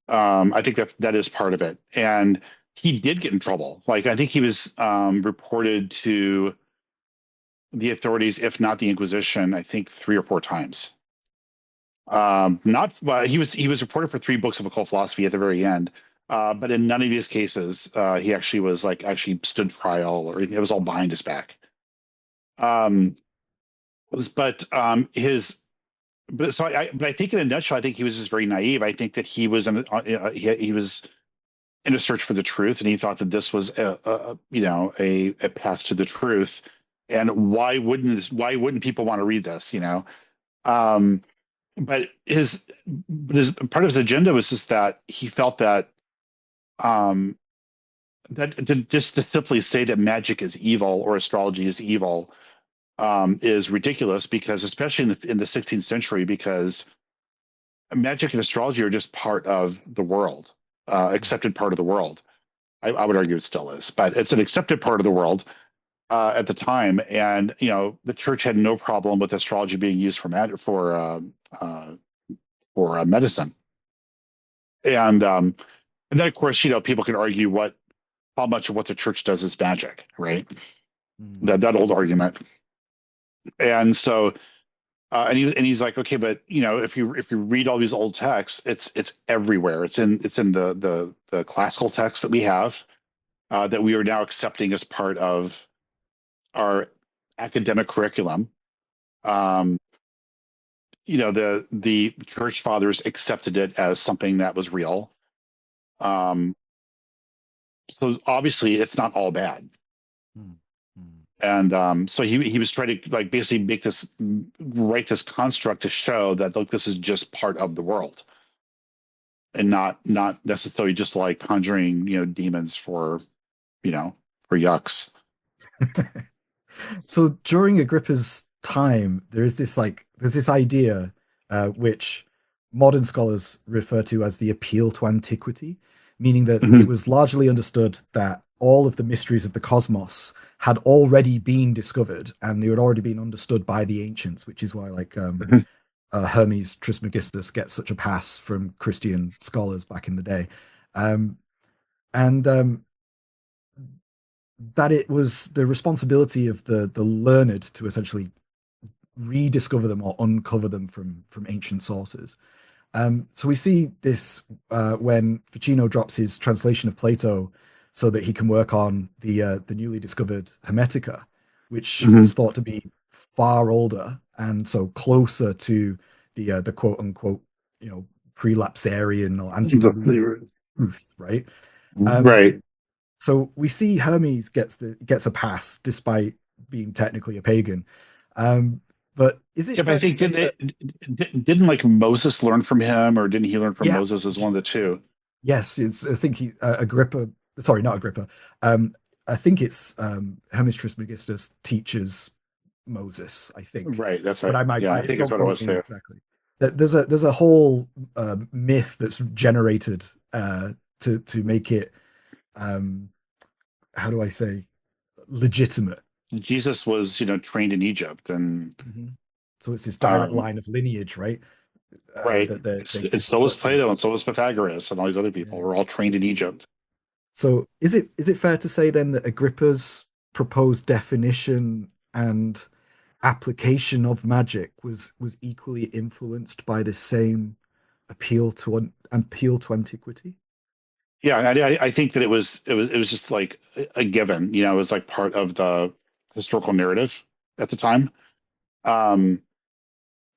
I think that is part of it, and he did get in trouble. Like I think he was reported to the authorities, if not the Inquisition, I think 3 or 4 times. Not well, he was reported for 3 books of occult philosophy at the very end, but in none of these cases he actually stood trial, or it was all behind his back. Um, but his but I think in a nutshell, I think he was just very naive. I think that he was in a search for the truth, and he thought that this was a path to the truth. And why wouldn't people want to read this? Um, but his part of his agenda was just that he felt that um, just to simply say that magic is evil or astrology is evil is ridiculous because, especially in the 16th century, because magic and astrology are just part of the world, accepted part of the world. I would argue it still is, but it's an accepted part of the world at the time. And the church had no problem with astrology being used for medicine. And then of course people can argue how much of what the church does is magic, right? That old argument. And so he's like, okay, but if you read all these old texts, it's everywhere. It's in the classical texts that we have, that we are now accepting as part of our academic curriculum. The church fathers accepted it as something that was real. So obviously it's not all bad. And so he was trying to like basically write this construct to show that, look, this is just part of the world, and not necessarily just like conjuring demons for yucks. So during Agrippa's time, there's this idea, which modern scholars refer to as the appeal to antiquity, meaning that it was largely understood that all of the mysteries of the cosmos had already been discovered, and they had already been understood by the ancients, which is why Hermes Trismegistus gets such a pass from Christian scholars back in the day. That it was the responsibility of the learned to essentially rediscover them or uncover them from ancient sources. So we see this when Ficino drops his translation of Plato so that he can work on the newly discovered Hermetica, which was thought to be far older and so closer to the quote unquote prelapsarian or antediluvian truth, right? Right. So we see Hermes gets a pass despite being technically a pagan. But is it? Yeah, but I think didn't like Moses learn from him, or didn't he learn from Moses as one of the two? Yes, I think Agrippa. Sorry, not Agrippa. I think it's Hermes Trismegistus teaches Moses. I think. Right. That's right. But I might. Yeah, I think that's what it was too. Exactly. There's a whole myth that's generated to make it. How do I say? Legitimate. Jesus was, trained in Egypt, and so it's this direct line of lineage, right? Right. And so was Plato, and so was Pythagoras, and all these other people were all trained in Egypt. So is it fair to say then that Agrippa's proposed definition and application of magic was equally influenced by the same appeal to antiquity? Yeah, I think that it was just like a given. It was like part of the historical narrative at the time. And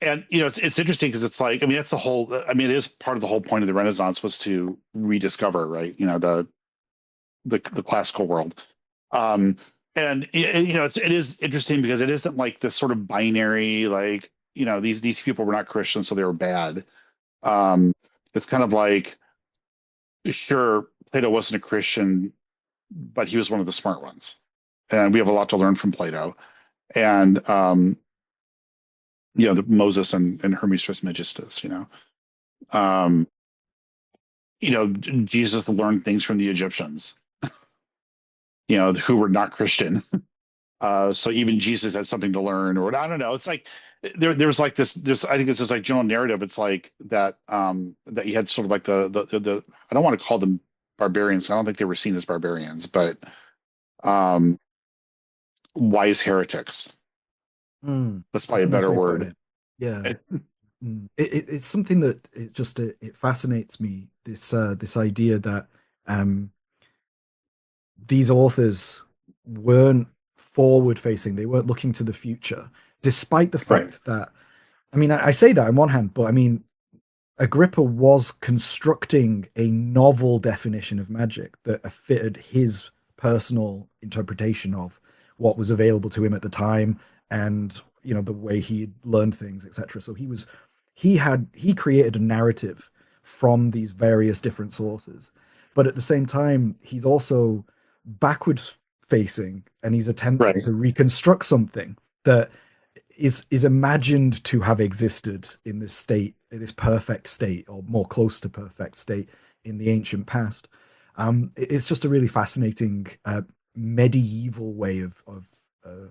it's interesting because it's like, I mean, that's the whole. I mean, it is part of the whole point of the Renaissance was to rediscover, right? The classical world. And it is interesting because it isn't like this sort of binary, like these people were not Christians, so they were bad. It's kind of like, sure, Plato wasn't a Christian, but he was one of the smart ones, and we have a lot to learn from Plato. And Moses and Hermes Trismegistus. Jesus learned things from the Egyptians, who were not Christian. So even Jesus had something to learn, or I don't know. It's like there's like this. I think it's just like general narrative. It's like that that you had sort of like the I don't want to call them barbarians. I don't think they were seen as barbarians, but wise heretics. That's probably a better word. Yeah. It's something that it fascinates me, this idea that these authors weren't forward facing, they weren't looking to the future, despite the fact that, I mean, I say that on one hand, but I mean, Agrippa was constructing a novel definition of magic that fitted his personal interpretation of what was available to him at the time, and the way he learned things, etc. So he created a narrative from these various different sources, but at the same time he's also backwards facing, and he's attempting to reconstruct something that is imagined to have existed in this state, this perfect state, or more close to perfect state in the ancient past. It's just a really fascinating medieval way of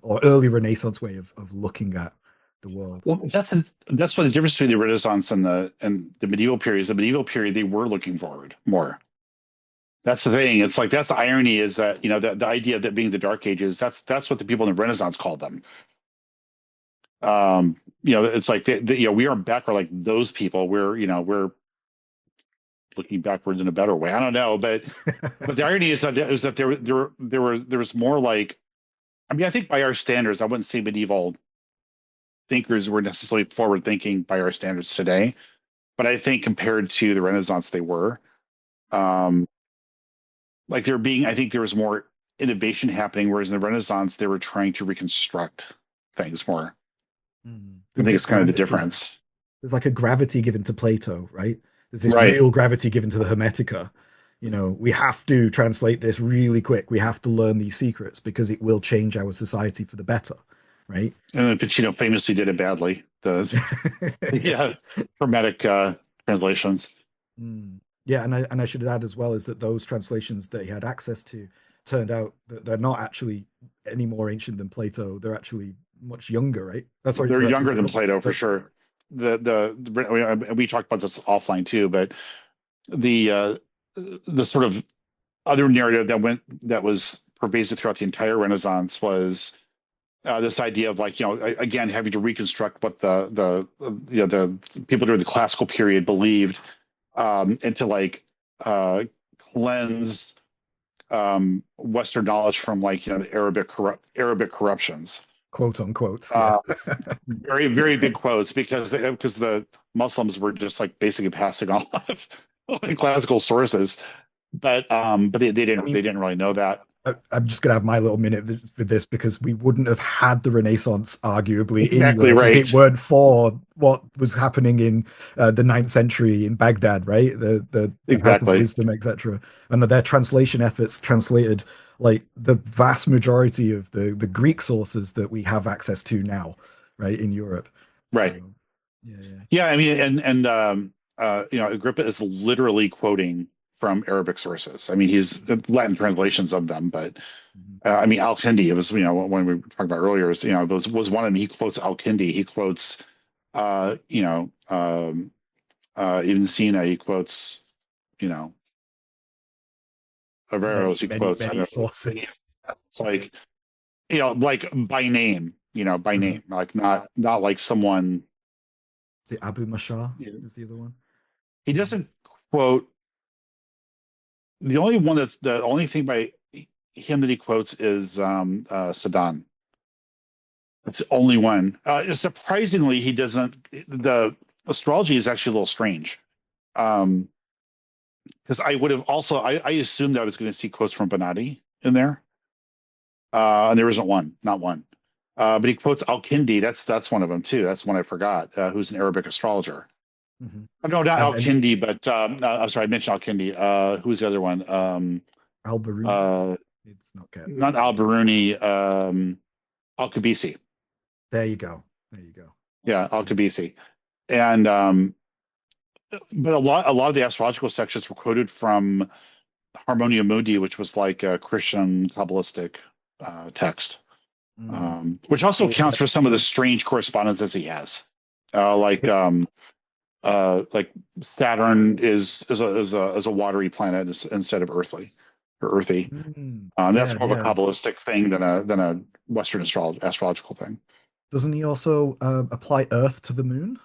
or early Renaissance way of looking at the world. Well, that's what the difference between the Renaissance and the medieval period is. The medieval period, they were looking forward more. That's the thing. It's like that's the irony is that the idea that being the Dark Ages, that's what the people in the Renaissance called them. It's like we aren't backward like those people. We're looking backwards in a better way. I don't know, but the irony is that there was more like, I mean, I think by our standards, I wouldn't say medieval thinkers were necessarily forward thinking by our standards today, but I think compared to the Renaissance, they were. Like I think there was more innovation happening, whereas in the Renaissance, they were trying to reconstruct things more. I think it's kind of the difference. There's like a gravity given to Plato, right? There's this Right. real gravity given to the Hermetica. We have to translate this really quick. We have to learn these secrets because it will change our society for the better, right? And then Pacino famously did it badly. Yeah, Hermetic translations. Yeah, and I should add as well is that those translations that he had access to turned out that they're not actually any more ancient than Plato. They're actually much younger, right? That's why They're younger than Plato for sure. We talked about this offline too, but the sort of other narrative that was pervasive throughout the entire Renaissance was this idea of like again having to reconstruct what the people during the classical period believed, and to like cleanse Western knowledge from like the Arabic corruptions, quote unquote. Yeah. very very big quotes because the Muslims were just like basically passing off classical sources, but they didn't really know that. I'm just gonna have my little minute for this because we wouldn't have had the Renaissance arguably Exactly in Europe right. if it weren't for what was happening in the 9th century in Baghdad, right? The Exactly. wisdom, etc. And their translation efforts translated like the vast majority of the Greek sources that we have access to now, right, in Europe. Right. So, yeah. Yeah, I mean, and Agrippa is literally quoting from Arabic sources. I mean, he's Latin translations of them, but I mean, Al-Kindi, it was, when we were talking about earlier, was one of them. He quotes Al-Kindi. He quotes, Ibn Sina. He quotes, Averroes. He quotes Many sources. It's like, like by name, by name, like not like someone. Is it Abu Mashar is the other one? He doesn't quote. The only thing by him that he quotes is Sadan. That's the only one. Surprisingly, he doesn't. The astrology is actually a little strange, because I would have also I assumed I was going to see quotes from Bonatti in there, and there isn't one, not one. But he quotes Al-Kindi. That's one of them too. That's one I forgot. Who's an Arabic astrologer? No, not Al-Kindi, but I'm sorry, I mentioned Al-Kindi. Who's the other one? Al-Biruni. It's not Al-Biruni. Al-Kabisi. There you go. Yeah, Al-Kabisi. And but a lot of the astrological sections were quoted from Harmonia Mundi, which was like a Christian Kabbalistic text, which also accounts for some of the strange correspondences he has, like Saturn is a watery planet instead of earthy. That's more of a Kabbalistic thing than a Western astrological thing. Doesn't he also apply Earth to the moon?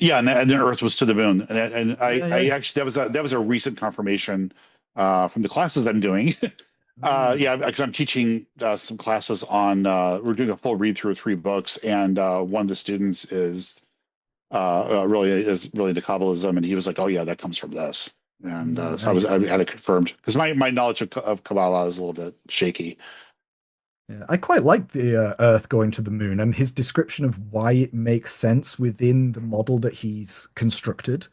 Yeah, and then Earth was to the moon, and I actually that was a recent confirmation from the classes I'm doing. Yeah, because I'm teaching some classes on. We're doing a full read through of 3 books, and one of the students is really into Kabbalism, and he was like, "Oh yeah, that comes from this," and so nice. I had it confirmed because my knowledge of Kabbalah is a little bit shaky. Yeah, I quite like the Earth going to the moon and his description of why it makes sense within the model that he's constructed.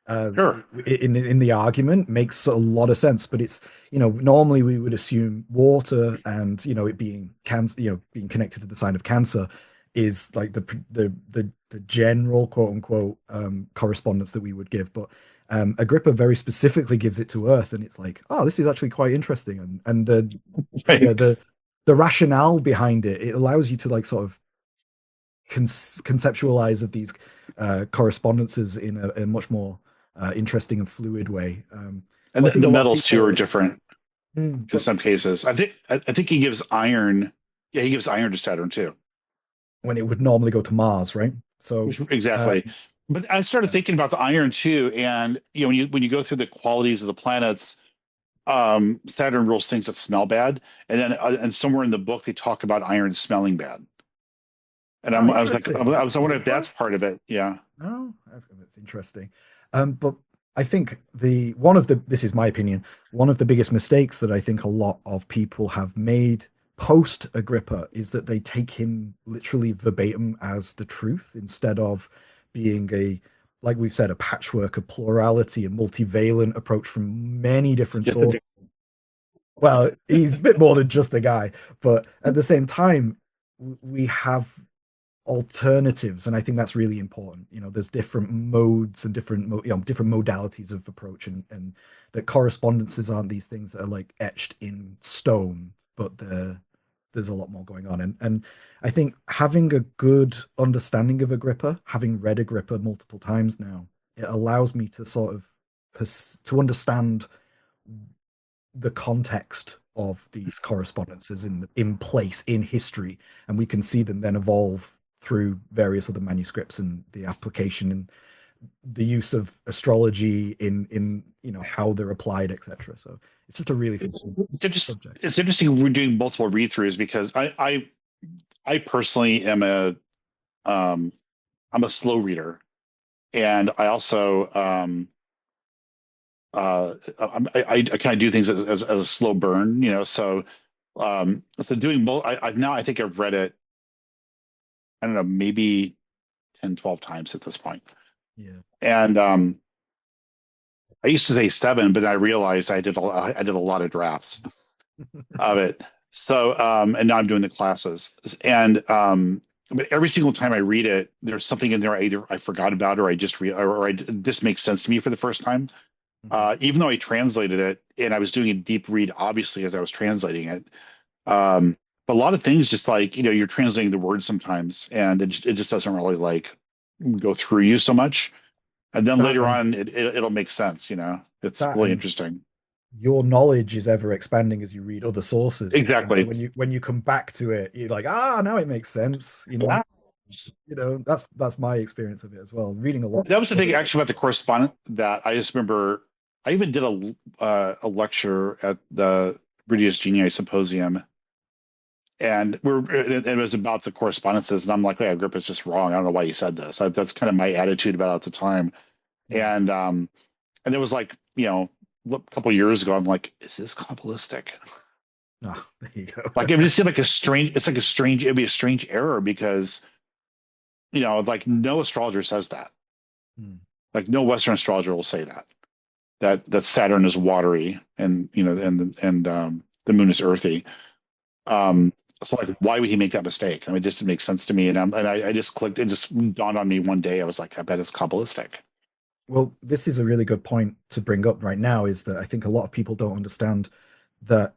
Sure. in the argument makes a lot of sense. But it's, normally we would assume water and, it being cancer, being connected to the sign of Cancer is like the general quote unquote correspondence that we would give. But Agrippa very specifically gives it to Earth, and it's like, oh, this is actually quite interesting. And yeah, Right. the rationale behind it, it allows you to like sort of conceptualize of these correspondences in a much more interesting and fluid way. And So I think the a lot of metals too are people. different in But some cases. I think he gives iron. Yeah, he gives iron to Saturn too. when it would normally go to Mars, right? So Exactly. But I started yeah. thinking about the iron too, and when you go through the qualities of the planets, Saturn rules things that smell bad, and then and somewhere in the book they talk about iron smelling bad, and Oh, I was like, interesting. I was wondering if Well, that's part of it. Yeah. no, that's interesting. But I think this is my opinion, one of the biggest mistakes that I think a lot of people have made post Agrippa is that they take him literally verbatim as the truth instead of being like we've said, a patchwork, a plurality, a multivalent approach from many different sources. Well, he's a bit more than just a guy, but at the same time, we have alternatives, and I think that's really important. There's different modes and different modalities of approach, and that correspondences aren't these things that are like etched in stone, but there's a lot more going on. And I think having a good understanding of Agrippa, having read Agrippa multiple times now, it allows me to sort of to understand the context of these correspondences in place in history, and we can see them then evolve through various other manuscripts and the application and the use of astrology in how they're applied, etc. So it's just a really fun subject. It's interesting we're doing multiple read throughs because I personally am um I'm a slow reader, and I also I kind of do things as a slow burn, so doing both. I've now, I think I've read it, I don't know, maybe 10, 12 times at this point. Yeah. And I used to say seven, but I realized I did a lot of drafts of it. So and now I'm doing the classes. And but every single time I read it, there's something in there either I forgot about, or I just read, or this makes sense to me for the first time. Mhm. Even though I translated it and I was doing a deep read, obviously, as I was translating it. But a lot of things, just like, you're translating the words sometimes, and it just doesn't really like go through you so much. And then That later and on, it'll make sense. It's that really and interesting. your knowledge is ever expanding as you read other sources, and Exactly. when you come back to it, you're like, now it makes sense. Yeah. That's my experience of it as well, reading a lot That was the of thing other actually about the correspondent, that I just remember I even did a lecture at the British Genii Symposium, and it was about the correspondences, and I'm like, "Wait, Agrippa's just wrong. I don't know why he said this." That's kind of my attitude about it at the time. Mm. And it was like, a couple of years ago, I'm like, is this Kabbalistic? There you go. Like, it would just seem like it'd be a strange error, because, like, no astrologer says that. Mm. Like, no Western astrologer will say that Saturn is watery, and, the moon is earthy. Um, so, like, why would he make that mistake? I mean, it just didn't make sense to me. And I just clicked, it just dawned on me one day. I was like, I bet it's Kabbalistic. Well, this is a really good point to bring up right now, is that I think a lot of people don't understand that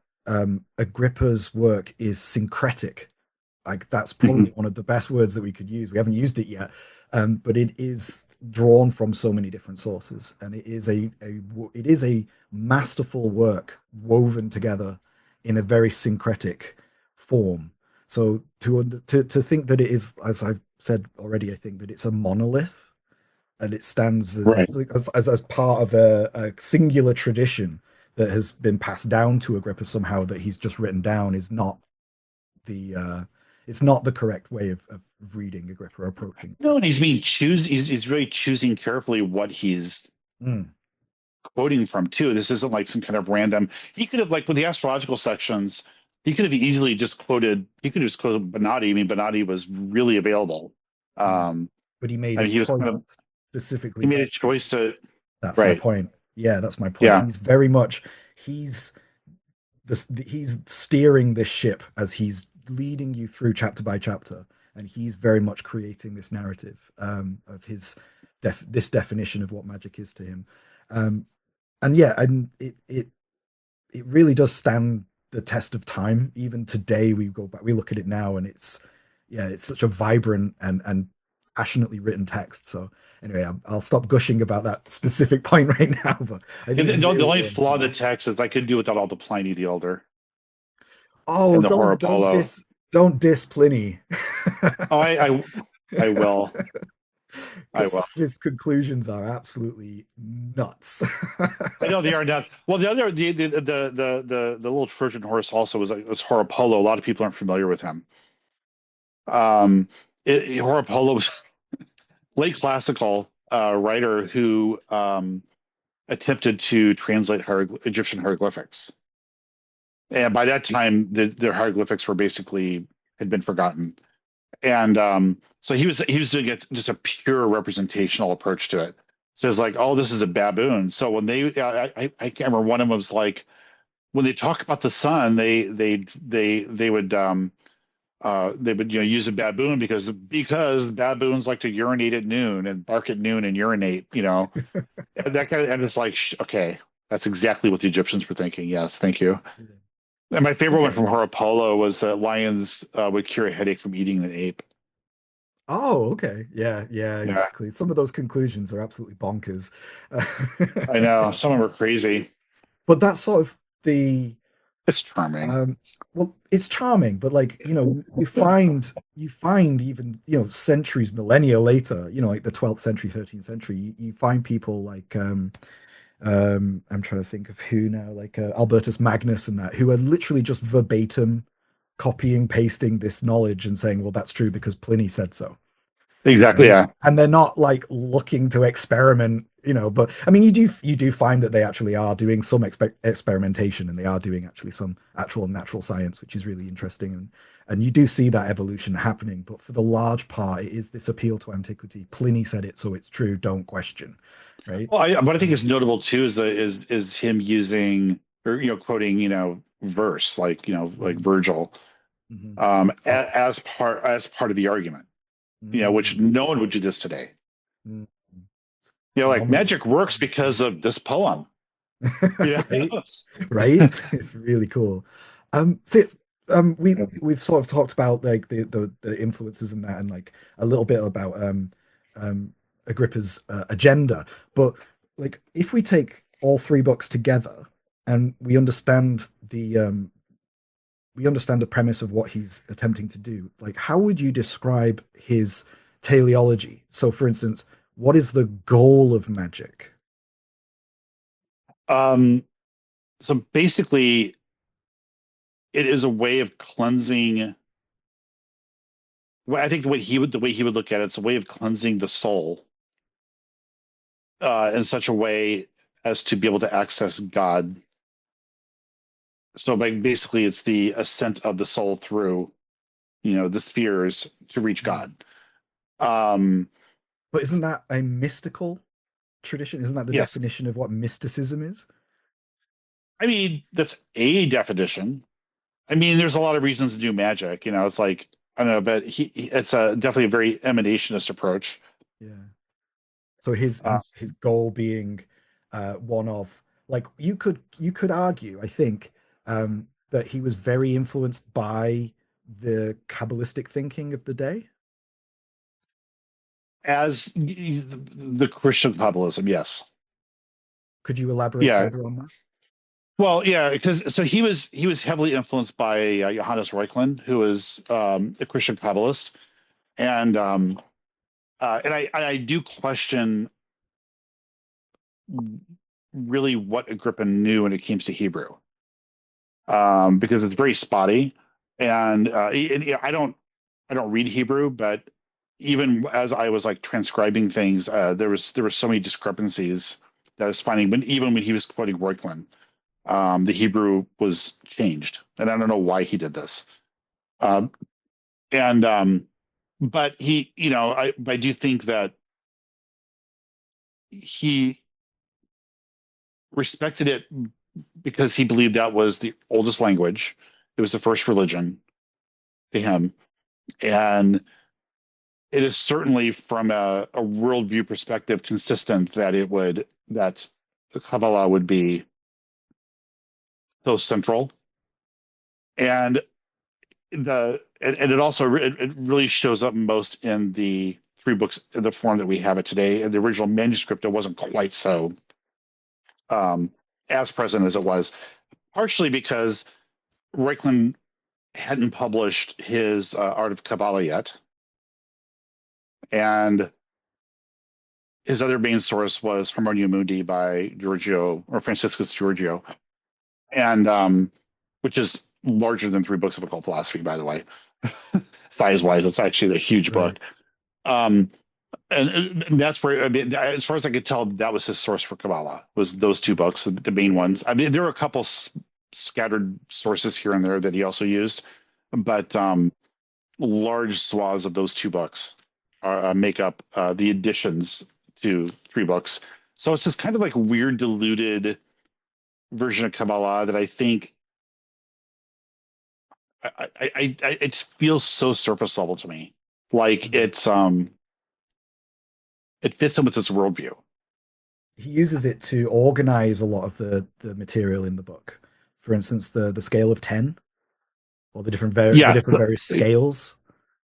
Agrippa's work is syncretic. Like, that's Mhm. probably one of the best words that we could use. We haven't used it yet, but it is drawn from so many different sources, and it is a masterful work woven together in a very syncretic form. So to think that it is, as I've said already, I think that it's a monolith, and it stands Right. as part of a singular tradition that has been passed down to Agrippa somehow, that he's just written down, is not the it's not the correct way of reading Agrippa or approaching No, and Agrippa. he's really choosing carefully what he's Mm, quoting from too. This isn't like some kind of random. He could have, like, with the astrological sections, he could have easily just quoted. He could have just quoted Bonatti. I mean, Bonatti was really available. mm. Um, But he made and a he was point kind of he specifically made a not to. choice to. That's my Right. point. Yeah, that's my point. Yeah. He's very much he's he's steering this ship as he's leading you through chapter by chapter, and he's very much creating this narrative of his this definition of what magic is to him. Um, and yeah, and it really does stand the test of time. Even today, we go back, we look at it now, and it's such a vibrant and passionately written text. So anyway, I'll stop gushing about that specific point right now, but I And do the really only want. flaw in the text is I could do without all the Pliny the Elder Oh, and the horror polo. don't diss Pliny. Oh, I will. I Because some will. of his conclusions are absolutely nuts. I know they are not. Well, the other the little Trojan horse also was horror polo. A lot of people aren't familiar with him. Um, horror polo was late classical writer who attempted to translate Egyptian hieroglyphics. And by that time, their hieroglyphics were basically had been forgotten. And so he was doing it just a pure representational approach to it. So it's like, oh, this is a baboon. So when I can't remember, one of them was like, when they talk about the sun, they would use a baboon because baboons like to urinate at noon and bark at noon and urinate, and that kind of, and it's like, okay, that's exactly what the Egyptians were thinking. Yes, thank you. And my favorite one Okay. from Horror Polo was that lions would cure a headache from eating an ape. Oh, okay. Yeah, yeah, Yeah, exactly. Some of those conclusions are absolutely bonkers. I know. Some of them are crazy. But that's sort of the It's charming. well, it's charming, but like, you find even, centuries, millennia later, like the 12th century, 13th century, you find people like I'm trying to think of who now, like Albertus Magnus and that, who are literally just verbatim copying, pasting this knowledge and saying, well, that's true because Pliny said so. Exactly. Right? Yeah. And they're not like looking to experiment, but I mean, you do find that they actually are doing some experimentation, and they are doing actually some actual natural science, which is really interesting, and you do see that evolution happening. But for the large part, it is this appeal to antiquity. Pliny said it, so it's true. Don't question, right? Well, what I think is Um, notable too is him using, or quoting, verse like mhm, Virgil, mhm. Oh, as part of the argument, which mm, no one would do this today. mm, Like phenomenal. magic works because of this poem. Yeah. Right? Right? It's really cool. So, we've sort of talked about like the influences and that, and like a little bit about um Agrippa's agenda, but like if we take all three books together and we understand the premise of what he's attempting to do, like how would you describe his teleology? So, for instance, what is the goal of magic? Um, so basically, it is a way of cleansing. Well, I think the way he would look at it, it's a way of cleansing the soul in such a way as to be able to access God. So, like, basically, it's the ascent of the soul through, the spheres to reach Mm. God. Um, But isn't that a mystical tradition? Isn't that the yes, definition of what mysticism is? I mean that's a definition. I mean, there's a lot of reasons to do magic. It's like, I don't know, but it's definitely a very emanationist approach. Yeah. So his Uh, his his goal being one of, like, you could argue, I think, that he was very influenced by the Kabbalistic thinking of the day. as the Christian Kabbalism, yes, Could you elaborate yeah. further on that? Well, yeah, because so he was heavily influenced by Johannes Reuchlin, who was a Christian Kabbalist, and I do question really what Agrippa knew when it comes to Hebrew, because it's very spotty, and I don't read Hebrew, but even as I was like transcribing things, there were so many discrepancies that I was finding. But even when he was quoting Reuchlin, the Hebrew was changed, and I don't know why he did this. Um, and but I do think that he respected it because he believed that was the oldest language. It was the first religion to him. And it is certainly from a worldview perspective consistent that Kabbalah would be so central. And and it also it really shows up most in the three books in the form that we have it today. In the original manuscript, it wasn't quite so um, as present as it was, partially because Reichland hadn't published his Art of Kabbalah yet, and his other main source was Harmonia Mundi by Giorgio or Franciscus Giorgio, and which is larger than three books of occult philosophy, by the way. Size wise, it's actually a huge book. Right. Um, and that's where, I mean, as far as I could tell, that was his source for Kabbalah, was those two books, the main ones. I mean, there were a couple scattered sources here and there that he also used, but large swaths of those two books make up the additions to three books. So it's this kind of like weird, diluted version of Kabbalah that I think it feels so surface level to me. Like it fits in with his worldview. He uses it to organize a lot of the material in the book. For instance, the scale of 10, or the Yeah, different various scales.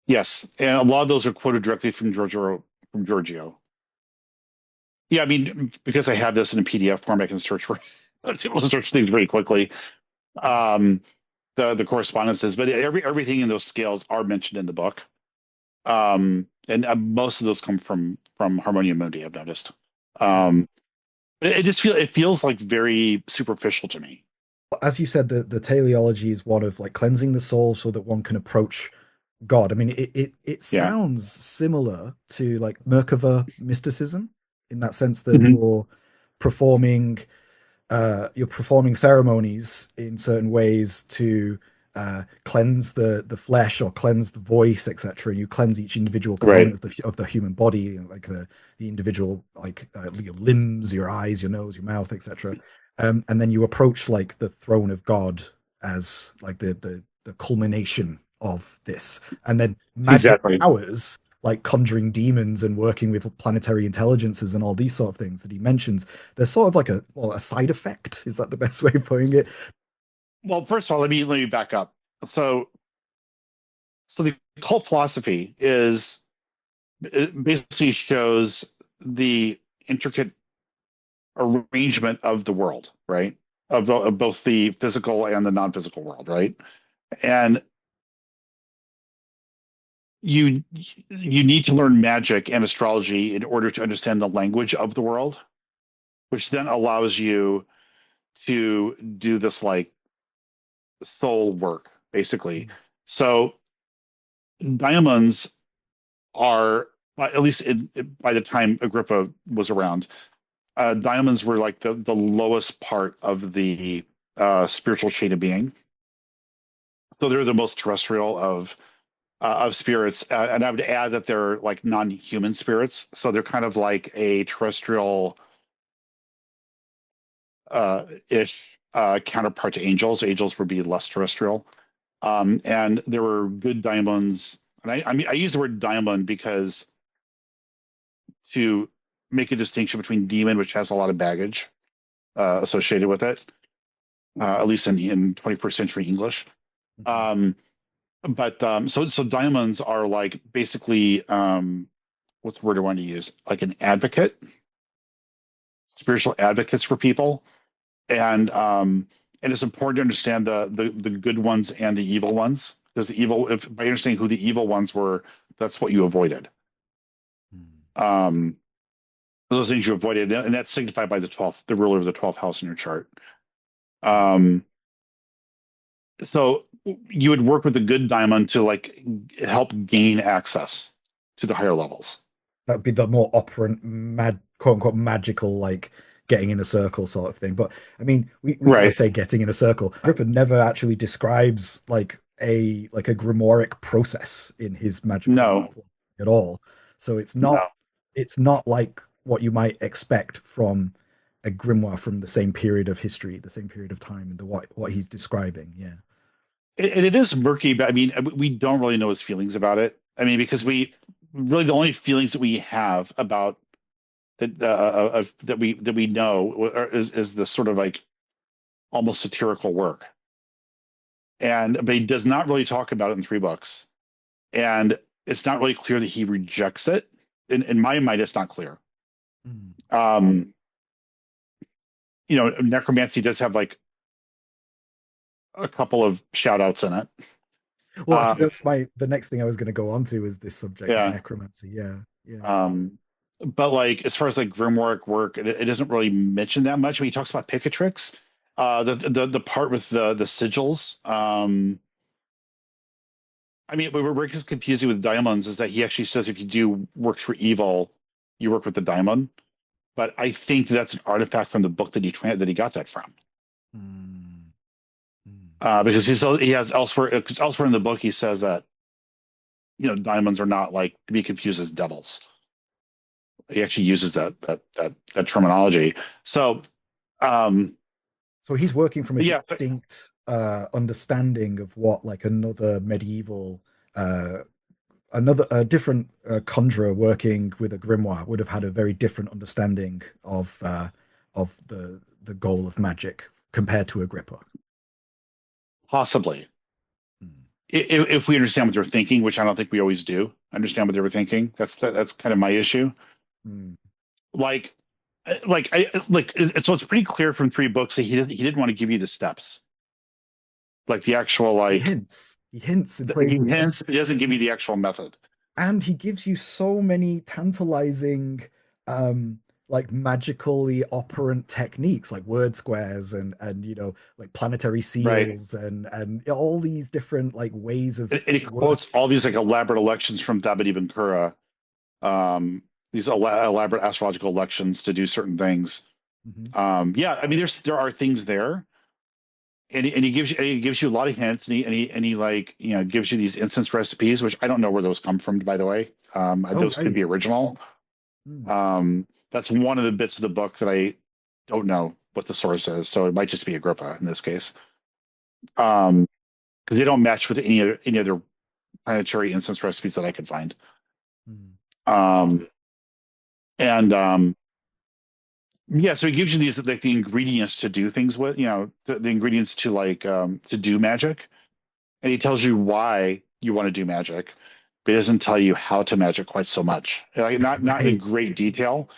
yes, and a lot of those are quoted directly from Giorgio. From Giorgio. Yeah, I mean, because I have this in a PDF form, I can search for. I was able to search things very quickly. Um, the correspondences, but everything in those scales are mentioned in the book. And most of those come from Harmonia Mundi, I've noticed. It feels like very superficial to me. As you said, the teleology is one of like cleansing the soul so that one can approach God. I mean, it Yeah. sounds similar to like Merkava mysticism in that sense that Hmm. performing you're performing ceremonies in certain ways to cleanse the flesh or cleanse the voice, etc. And you cleanse each individual Right. component of the human body, like the individual like your limbs, your eyes, your nose, your mouth, etc. And then you approach like the throne of God as like the culmination of this, and then magic Exactly. powers like conjuring demons and working with planetary intelligences and all these sort of things that he mentions, they're sort of like a side effect. Is that the best way of putting it? Well, first of all, let me back up. So so the cult philosophy is it basically shows the intricate arrangement of the world, right? Of both the physical and the non-physical world, right? And you you need to learn magic and astrology in order to understand the language of the world, which then allows you to do this like soul work, basically. So diamonds are, at least by the time Agrippa was around, diamonds were like the lowest part of the spiritual chain of being. So they're the most terrestrial of spirits, and I would add that they're like non-human spirits. So they're kind of like a terrestrial ish counterpart to angels. Angels would be less terrestrial, and there were good diamonds. And I mean, I use the word diamond because to make a distinction between demon, which has a lot of baggage associated with it, at least in 21st century English. Mhm. Um, but so diamonds are like basically what's the word I want to use? Like an advocate, spiritual advocates for people, and it's important to understand the good ones and the evil ones, because the evil, if by understanding who the evil ones were, that's what you avoided. Mhm. Um, those things you avoided, and that's signified by the ruler of the 12th house in your chart. Um, so you would work with a good diamond to like help gain access to the higher levels. That'd be the more operant, quote unquote, magical, like getting in a circle sort of thing. But I mean, we Right. say getting in a circle. Ripper never actually describes like a grimoire process in his magical No, at all. So no. it's not like what you might expect from a grimoire from the same period of history, the same period of time, and the what he's describing. Yeah. it is murky, but I mean, we don't really know his feelings about it. I mean, because we really the only feelings that we have about that we know is this sort of like almost satirical work, and but he does not really talk about it in three books, and it's not really clear that he rejects it. In my mind, it's not clear. Mm. Um, necromancy does have like a couple of shout outs in it. Well, actually, that was the next thing I was going to go on to is this subject of Yeah. necromancy. Yeah, yeah. But like as far as like grimoire work, it doesn't really mention that much. When he talks about Picatrix, the part with the sigils. I mean, where Rick is confusing with diamonds is that he actually says if you do work for evil, you work with the diamond. But I think that's an artifact from the book that he got that from. Mm. Mm. Because he has elsewhere because elsewhere in the book he says that diamonds are not like to be confused as devils. He actually uses that terminology. So So he's working from a yeah, distinct understanding of what like another medieval another a different conjurer working with a grimoire would have had a very different understanding of the goal of magic compared to Agrippa. possibly. Mm. If we understand what they're thinking, which I don't think we always do, understand what they were thinking. That's kind of my issue. Mm. Like, so it's pretty clear from three books that he didn't want to give you the steps, like the actual He hints in he places, hints. He doesn't give you the actual method. and he gives you so many tantalizing um like magically operant techniques like word squares and like planetary Right. seals and all these different like ways of And he work. quotes all these like elaborate elections from Dabadi Benkura, these elaborate astrological elections to do certain things. Mhm. Yeah, I mean, there are things there, and he gives you a lot of hints, and he like gives you these instance recipes, which I don't know where those come from, by the way. Oh, Those could be original. mm, That's one of the bits of the book that I don't know what the source is, so it might just be Agrippa in this case, because they don't match with any other planetary instance recipes that I could find. mm, Um, and Yeah, so he gives you these like the ingredients to do things with, the ingredients to like to do magic, and he tells you why you want to do magic, but he doesn't tell you how to magic quite so much. Like not in right. great detail.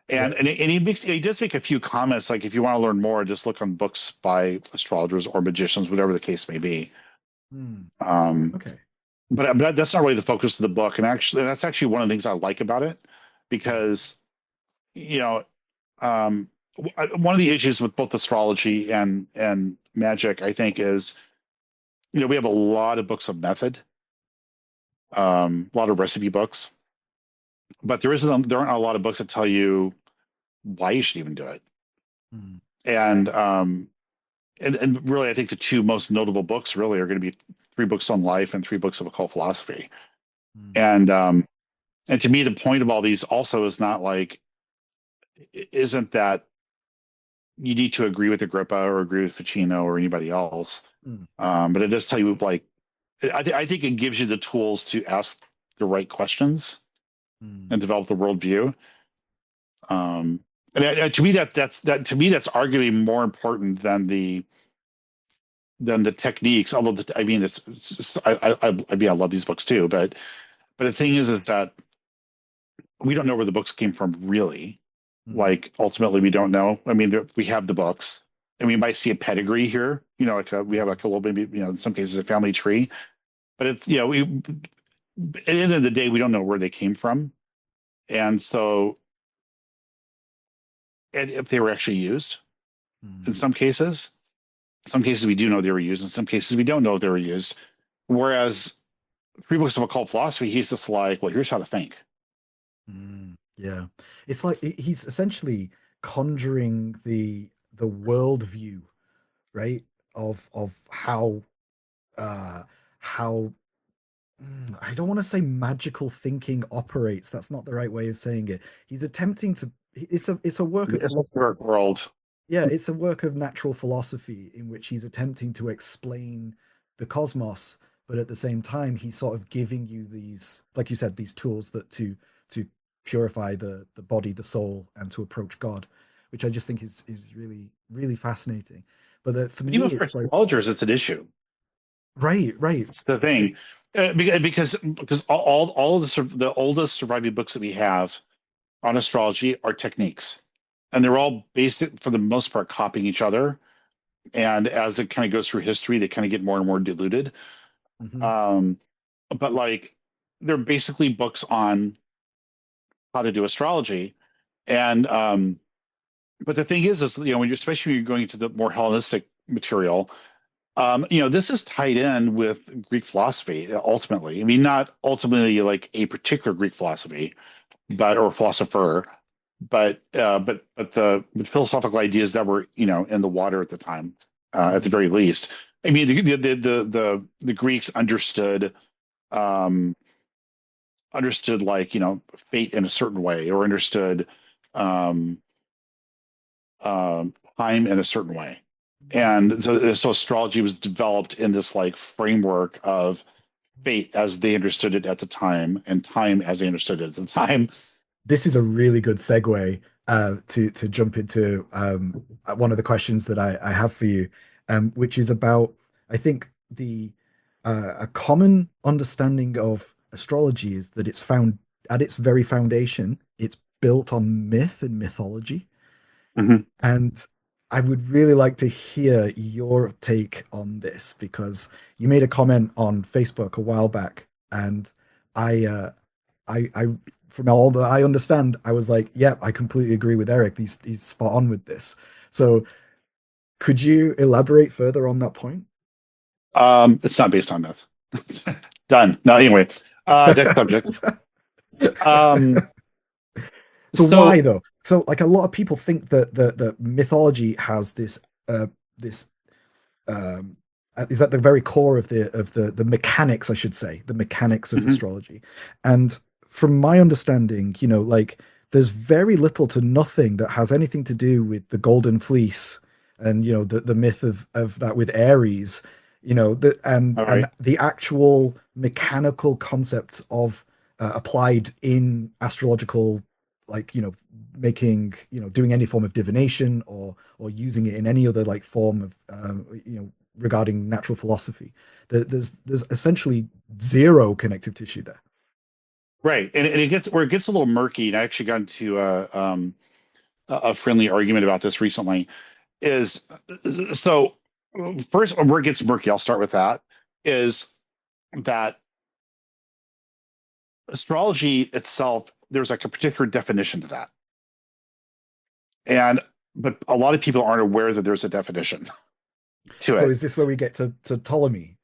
Yeah. And he does make a few comments like if you want to learn more, just look on books by astrologers or magicians, whatever the case may be. Mm, Um, okay. but that's not really the focus of the book, and actually that's actually one of the things I like about it Mm, because you know one of the issues with both astrology and magic, I think, is we have a lot of books of method, a lot of recipe books, but there aren't a lot of books that tell you why you should even do it. mm, And and really, I think the two most notable books really are going to be three books on life and three books of occult philosophy. mm, And to me, the point of all these also is not like isn't that you need to agree with Agrippa or agree with Ficino or anybody else. mm, But it does tell you like I think it gives you the tools to ask the right questions mm, and develop the worldview. Um, and to me to me that's arguably more important than the techniques. Although I mean I mean I love these books too, but the thing is that we don't know where the books came from really. mm, Like ultimately we don't know. I mean we have the books and we might see a pedigree here. Like we have like a little maybe in some cases a family tree, but it's we at the end of the day we don't know where they came from, and so and if they were actually used in mm. some cases we do know they were used, in some cases we don't know they were used. Whereas three books of occult philosophy, he's just like, well, here's how to think. Mm, yeah, it's like he's essentially conjuring the worldview, right? Of how uh how I don't want to say magical thinking operates. That's not the right way of saying it. He's attempting to. It's a work of It's a philosophy. spirit world. Yeah, it's a work of natural philosophy in which he's attempting to explain the cosmos, but at the same time, he's sort of giving you these, like you said, these tools that to purify the body, the soul, and to approach God, which I just think is really fascinating. But for But me, even for it's like astrologers, it's an issue. right. It's the thing, because all of the oldest surviving books that we have on astrology are techniques, and they're all basic for the most part, copying each other. And as it kind of goes through history, they kind of get more and more diluted. Hmm. Um, but like, they're basically books on how to do astrology. And but the thing is when you're especially when you're going into the more Hellenistic material, this is tied in with Greek philosophy ultimately. I mean, not ultimately like a particular Greek philosophy, but or philosopher, but philosophical ideas that were in the water at the time, at the Hmm. very least. I mean, the Greeks um, understood like fate in a certain way, or understood um, time in a certain way. And so astrology was developed in this like framework of fate as they understood it at the time, and time as they understood it at the time. This is a really good segue to jump into one of the questions that I have for you, which is about I think the a common understanding of astrology is that it's found at its very foundation, it's built on myth and mythology, Mhm. and I would really like to hear your take on this because you made a comment on Facebook a while back, and I I from all that I understand, I was like, yeah, I completely agree with Eric. He's spot on with this. So could you elaborate further on that point? It's not based on myth. Done. No, anyway, next subject. Um, So why so though? So like a lot of people think that the mythology has this um is at the very core of the mechanics, I should say, the mechanics of mhm. astrology. And from my understanding, like there's very little to nothing that has anything to do with the golden fleece and the myth of that with Aries, All and right. the actual mechanical concept of applied in astrological, like making doing any form of divination or using it in any other like form of regarding natural philosophy. There's essentially zero connective tissue there. Right, and it gets where it gets a little murky. And I actually got into a friendly argument about this recently. Is so First, where it gets murky, I'll start with that. Is that astrology itself? There's like a particular definition to that, and but a lot of people aren't aware that there's a definition to So it. is this where we get to Ptolemy?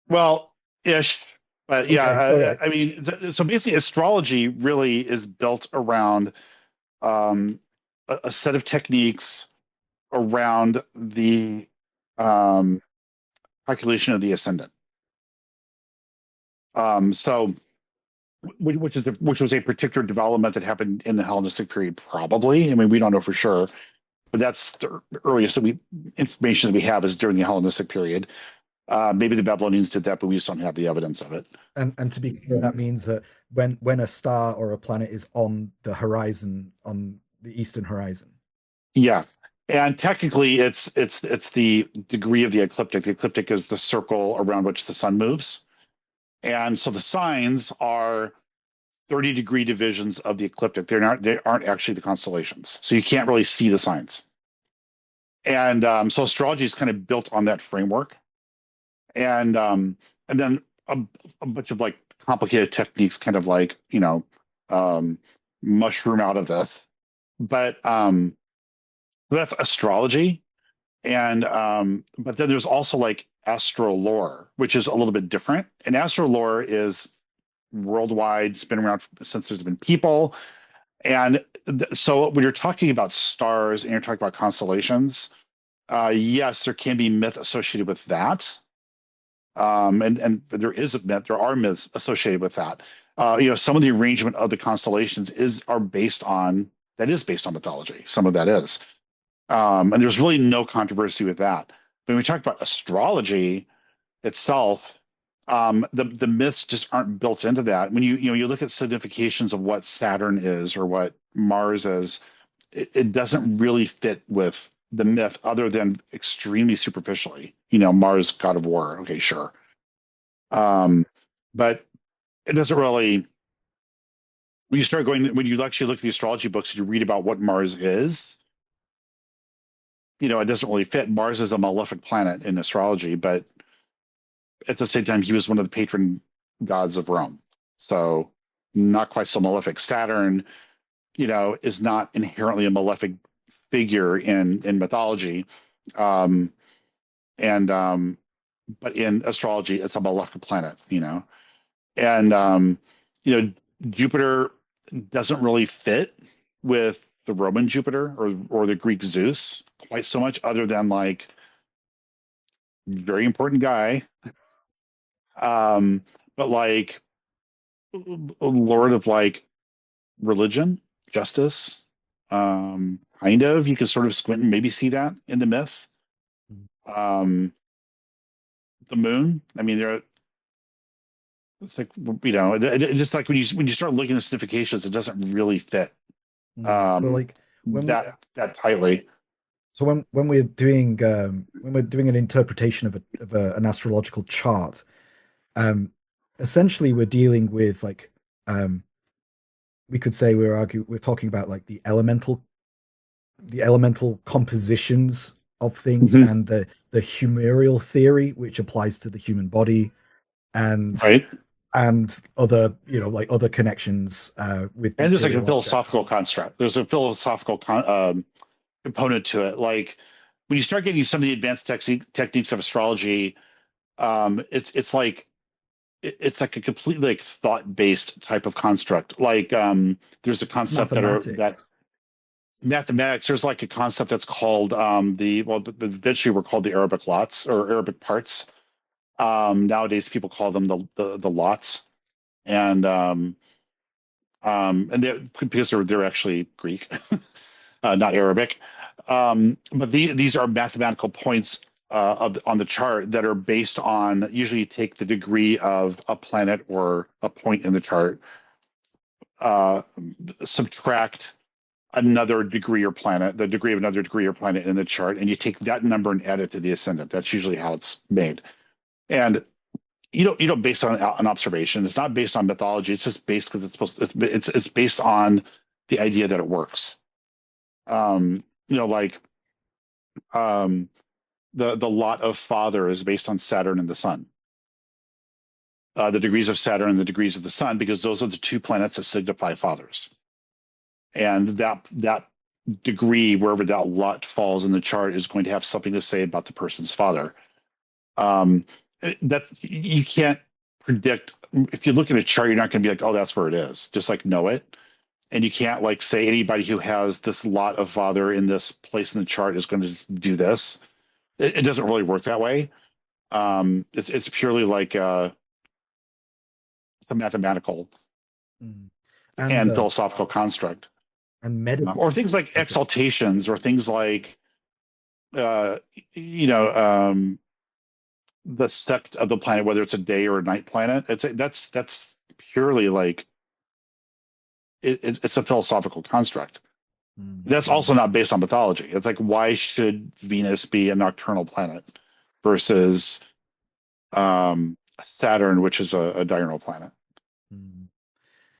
Well, ish, but yeah, Okay, all right. I mean, so basically, astrology really is built around um, a set of techniques around the um, calculation of the ascendant. So, which was a particular development that happened in the Hellenistic period, probably. I mean, we don't know for sure, but that's the earliest information that we have is during the Hellenistic period. Maybe the Babylonians did that, but we just don't have the evidence of it. And to be clear, that means that when a star or a planet is on the horizon, on the eastern horizon. Yeah. And technically, it's the degree of the ecliptic. The ecliptic is the circle around which the sun moves, and so the signs are 30-degree divisions of the ecliptic. They aren't actually the constellations, so you can't really see the signs. And so astrology is kind of built on that framework, and then a bunch of like complicated techniques, kind of like um, mushroom out of this. But that's astrology. And but then there's also like astrolore, which is a little bit different. And astrolore is worldwide, it's been around since there's been people. And so when you're talking about stars and you're talking about constellations, yes, there can be myth associated with that. And there are myths associated with that. Some of the arrangement of the constellations is based on mythology. Some of that is, and there's really no controversy with that. But when we talk about astrology itself, the myths just aren't built into that. When you look at significations of what Saturn is or what Mars is, it doesn't really fit with the myth other than extremely superficially. Mars, god of war. Okay, sure. But it doesn't really, when you actually look at the astrology books and you read about what Mars is, it doesn't really fit. Mars is a malefic planet in astrology, but at the same time, he was one of the patron gods of Rome. So not quite so malefic. Saturn, is not inherently a malefic figure in mythology. But in astrology, it's a malefic planet, and Jupiter doesn't really fit with the Roman Jupiter or the Greek Zeus quite so much, other than like very important guy, but like Lord of like religion, justice, kind of. You can sort of squint and maybe see that in the myth. Um, the moon. I mean, it's like just like when you start looking at the significations, it doesn't really fit So like when we that tightly. so when we're doing an interpretation an astrological chart, um, essentially we're dealing with like we could say we're talking about like the elemental compositions of things Mhm. and the humoral theory which applies to the human body and Right. other like other connections with And there's like a material objects. philosophical construct. There's a philosophical component to it. Like when you start getting some of the advanced techniques of astrology, it's like a completely like thought based type of construct. Like there's a It's concept mathematics. that mathematics. There's like a concept that's called eventually were called the Arabic lots or Arabic parts. Nowadays people call them the lots, and because they're actually Greek, not Arabic. But these are mathematical points on the chart that are based on, usually you take the degree of a planet or a point in the chart, uh, subtract another degree or planet, the degree of another degree or planet in the chart, and you take that number and add it to the ascendant. That's usually how it's made. And you don't based on an observation. It's not based on mythology. It's just based because it's based on the idea that it works. Like um, the lot of father is based on Saturn and the sun. The degrees of Saturn and the degrees of the sun, because those are the two planets that signify fathers. And that degree, wherever that lot falls in the chart, is going to have something to say about the person's father. That you can't predict. If you look at a chart, you're not going to be like, oh, that's where it is. Just like know it. And you can't like say anybody who has this lot of father in this place in the chart is going to do this. It doesn't really work that way. It's purely like a mathematical Mm. and and philosophical construct, or medically things like I think. exaltations, or things like uh, you know the sect of the planet, whether it's a day or a night planet. That's purely like it's a philosophical construct. Mm, That's mm, also not based on mythology. It's like, why should Venus be a nocturnal planet versus Saturn, which is a diurnal planet? mm.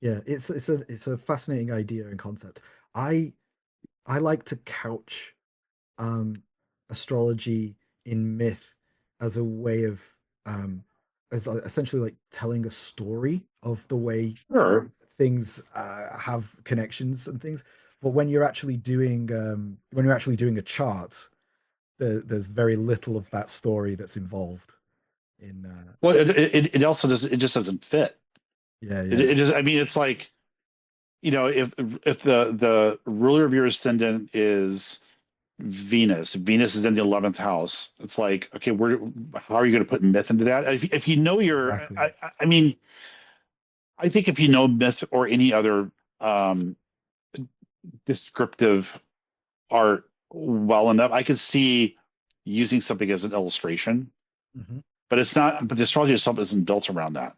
Yeah, it's a fascinating idea and concept. I I like to couch um, astrology in myth as a way of essentially like telling a story of the way Sure. things have connections and things. But when you're actually doing a chart, there's very little of that story that's involved in. Well, it also does. It just doesn't fit. Yeah, It, yeah. it is. I mean, it's like, if the ruler of your ascendant is Venus. Venus is in the 11th house. It's like, okay, how are you going to put myth into that? If you know Exactly. I mean, I think if you know myth or any other um, descriptive art well enough, I could see using something as an illustration, Hmm. but it's not, but the astrology itself isn't built around that.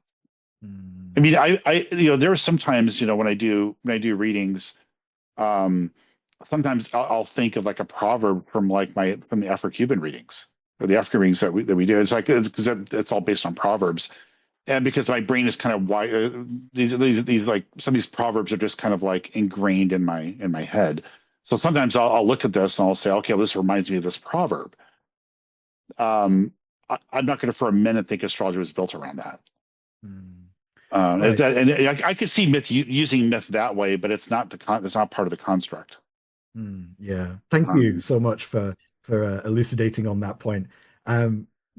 I Mm. mean, there are sometimes, when I do readings, um, sometimes I'll think of like a proverb from from the Afro-Cuban readings or the African readings that we do. It's like because it's all based on proverbs, and because my brain is kind of wide, these like some of these proverbs are just kind of like ingrained in my head. So sometimes I'll look at this and I'll say, okay, well, this reminds me of this proverb. Um, I'm not going to for a minute think astrology was built around that. Mm. Right. And I could see using myth that way, but it's not part of the construct. Mm, yeah. Thank you Um, so much for elucidating on that point. I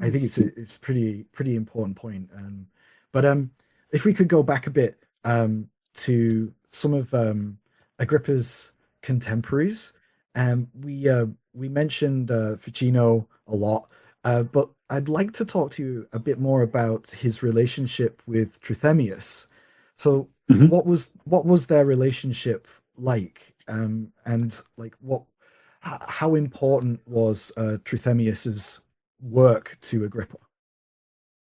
think it's pretty important point. But if we could go back a bit to some of Agrippa's contemporaries, we mentioned Ficino a lot, but I'd like to talk to you a bit more about his relationship with Trithemius. So, mhm. what was their relationship like? And like how important was Trithemius's work to Agrippa?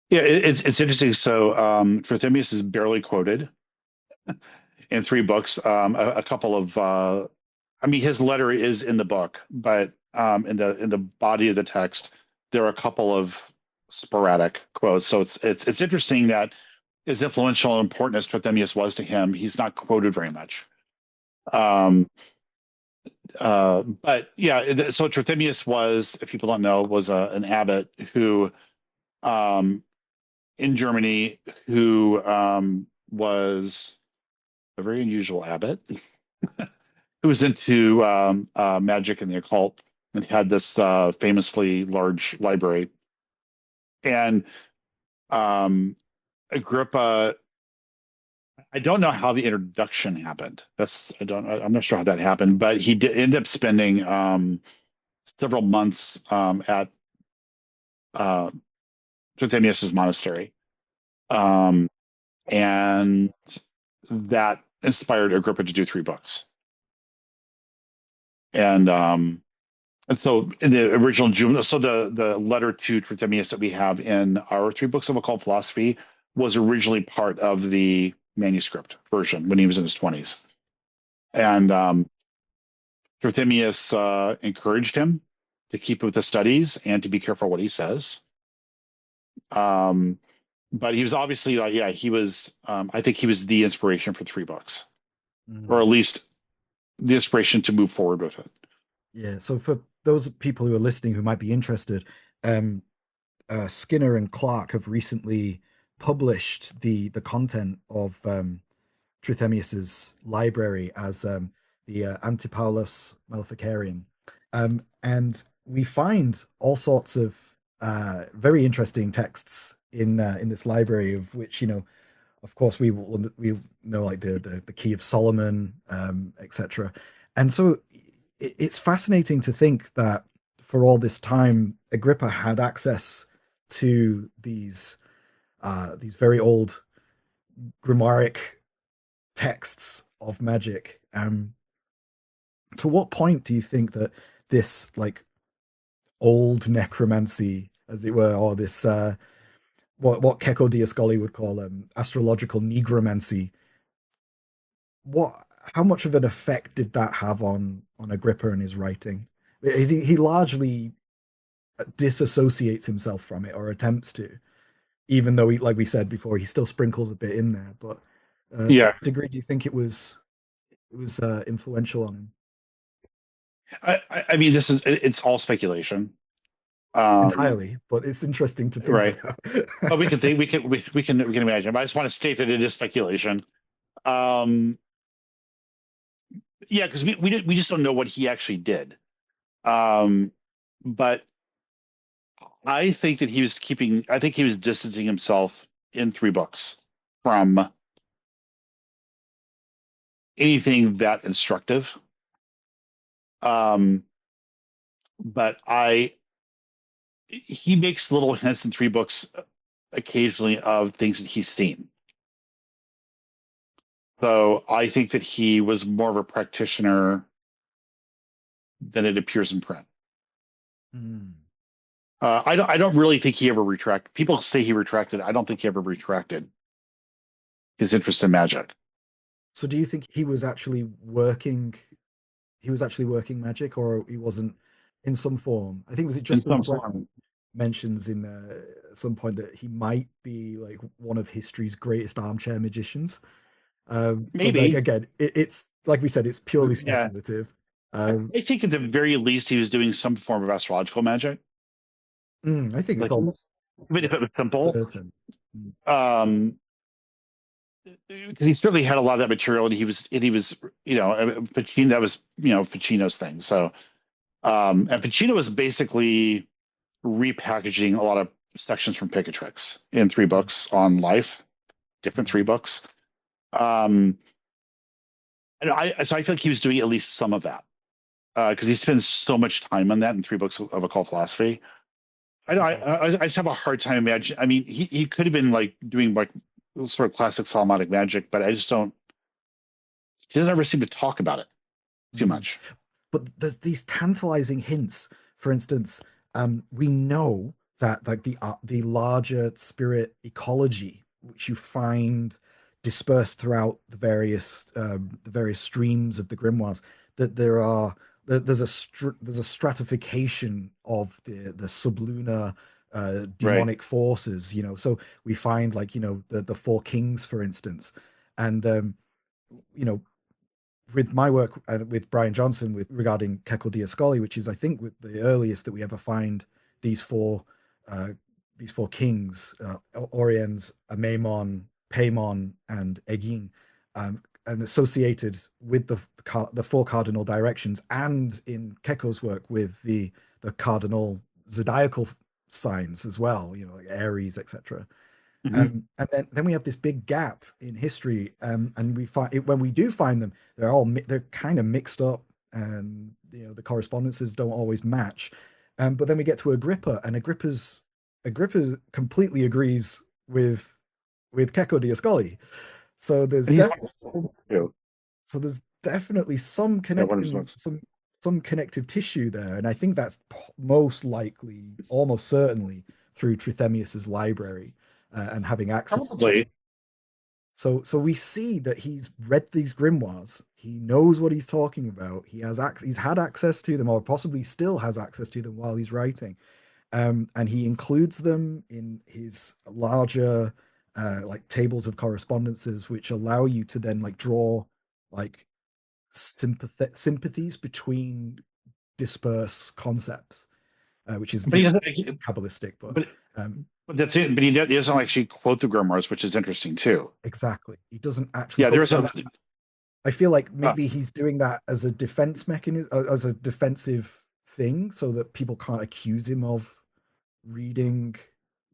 Yeah, it's interesting. So Trithemius is barely quoted in three books. A couple of I mean, his letter is in the book, but in the body of the text, there are a couple of sporadic quotes. So it's interesting that as influential and important as Trithemius was to him, he's not quoted very much. Um, but yeah, so Trithemius was, if people don't know, was an abbot who um, in Germany who was a very unusual abbot who was into magic and the occult and had this famously large library. And um, Agrippa, I don't know how the introduction happened. I'm not sure how that happened, but he did end up spending several months at uh, Trithemius's monastery. Um, and that inspired Agrippa to do three books. And so in the original June, so the letter to Trithemius that we have in our three books of occult philosophy was originally part of the manuscript version when he was in his 20s. And Trithemius encouraged him to keep with the studies and to be careful what he says. Um, but he was obviously like, yeah, he was. I think he was the inspiration for three books, or at Mm. least the inspiration to move forward with it. Yeah, so for those people who are listening who might be interested, um, Skinner and Clark have recently published the content of Trithemius's library as the Antipaulus Maleficarium, and we find all sorts of very interesting texts in this library, of which of course, we know like the Key of Solomon, etc. And so it's fascinating to think that for all this time, Agrippa had access to these very old Grammaric texts of magic. To what point do you think that this like old necromancy, as it were, or this what Cecco Diascoli would call astrological negromancy, what how much of an effect did that have on Agrippa and his writing? Is he largely disassociates himself from it or attempts to, even though he, like we said before, he still sprinkles a bit in there. But to Yeah, what degree do you think it was influential on him? I mean, it's all speculation. Um, Entirely, but it's interesting to think right. about. But we can think we can imagine. But I just want to state that it is speculation. Um, yeah, because we just don't know what he actually did. Um, but I think he was distancing himself in three books from anything that instructive. Um, but I he makes little hints in three books occasionally of things that he's seen. So I think that he was more of a practitioner than it appears in print. Mm. I don't really think he ever retracted. People say he retracted. I don't think he ever retracted his interest in magic. So do you think he was actually working? He was actually working magic, or he wasn't in some form? I think was it In just as some Brett form. mentions in at some point that he might be like one of history's greatest armchair magicians. But like Maybe. again, it's like we said, it's purely Yeah. speculative. I Um, I think at the very least he was doing some form of astrological magic. I think it's Like almost even yeah if it was simple. certain. Mm. Um, because he certainly had a lot of that material, and he was Ficino, that was Ficino's thing. So and Ficino was basically repackaging a lot of sections from Picatrix in three books on life, different three books. Um, and so I feel like he was doing at least some of that because he spends so much time on that in three books of occult philosophy. I know I just have a hard time imagining. I mean, he could have been like doing like sort of classic Solomonic magic, but I just don't. He doesn't ever seem to talk about it too Mm. much. But there's these tantalizing hints. For instance, we know that like the larger spirit ecology, which you find dispersed throughout the various streams of the grimoires, that there's a stratification of the sublunar Right. demonic forces. So we find like the four kings, for instance, and you know with my work with Brian Johnson with regarding Kekul Diascoli, which is I think with the earliest that we ever find these four uh, these four kings, Oriens, Amemon, Paimon, and Egin, and associated with the four cardinal directions, and in Keko's work with the cardinal zodiacal signs as well, like Aries, etc. Hmm. And then we have this big gap in history, and we find it when we do find them, they're kind of mixed up, and the correspondences don't always match. But then we get to Agrippa, and Agrippa completely agrees with Cecco Diascoli. So there's And he's definitely too. some Yeah, one of his connection, books. some connective tissue there, and I think that's most likely, almost certainly, through Trithemius's library and having access to it. Probably. So we see that he's read these grimoires. He knows what he's talking about. He's had access to them, or possibly still has access to them while he's writing. And he includes them in his larger like tables of correspondences, which allow you to then like draw like sympathies between dispersed concepts, which is But he doesn't. kabbalistic, but But um, but that's it. But he doesn't actually quote the grimoires, which is interesting too. exactly, he doesn't actually Yeah, quote there's them. a. And I feel like Uh, maybe he's doing that as a defense mechanism, as a defensive thing, so that people can't accuse him of reading,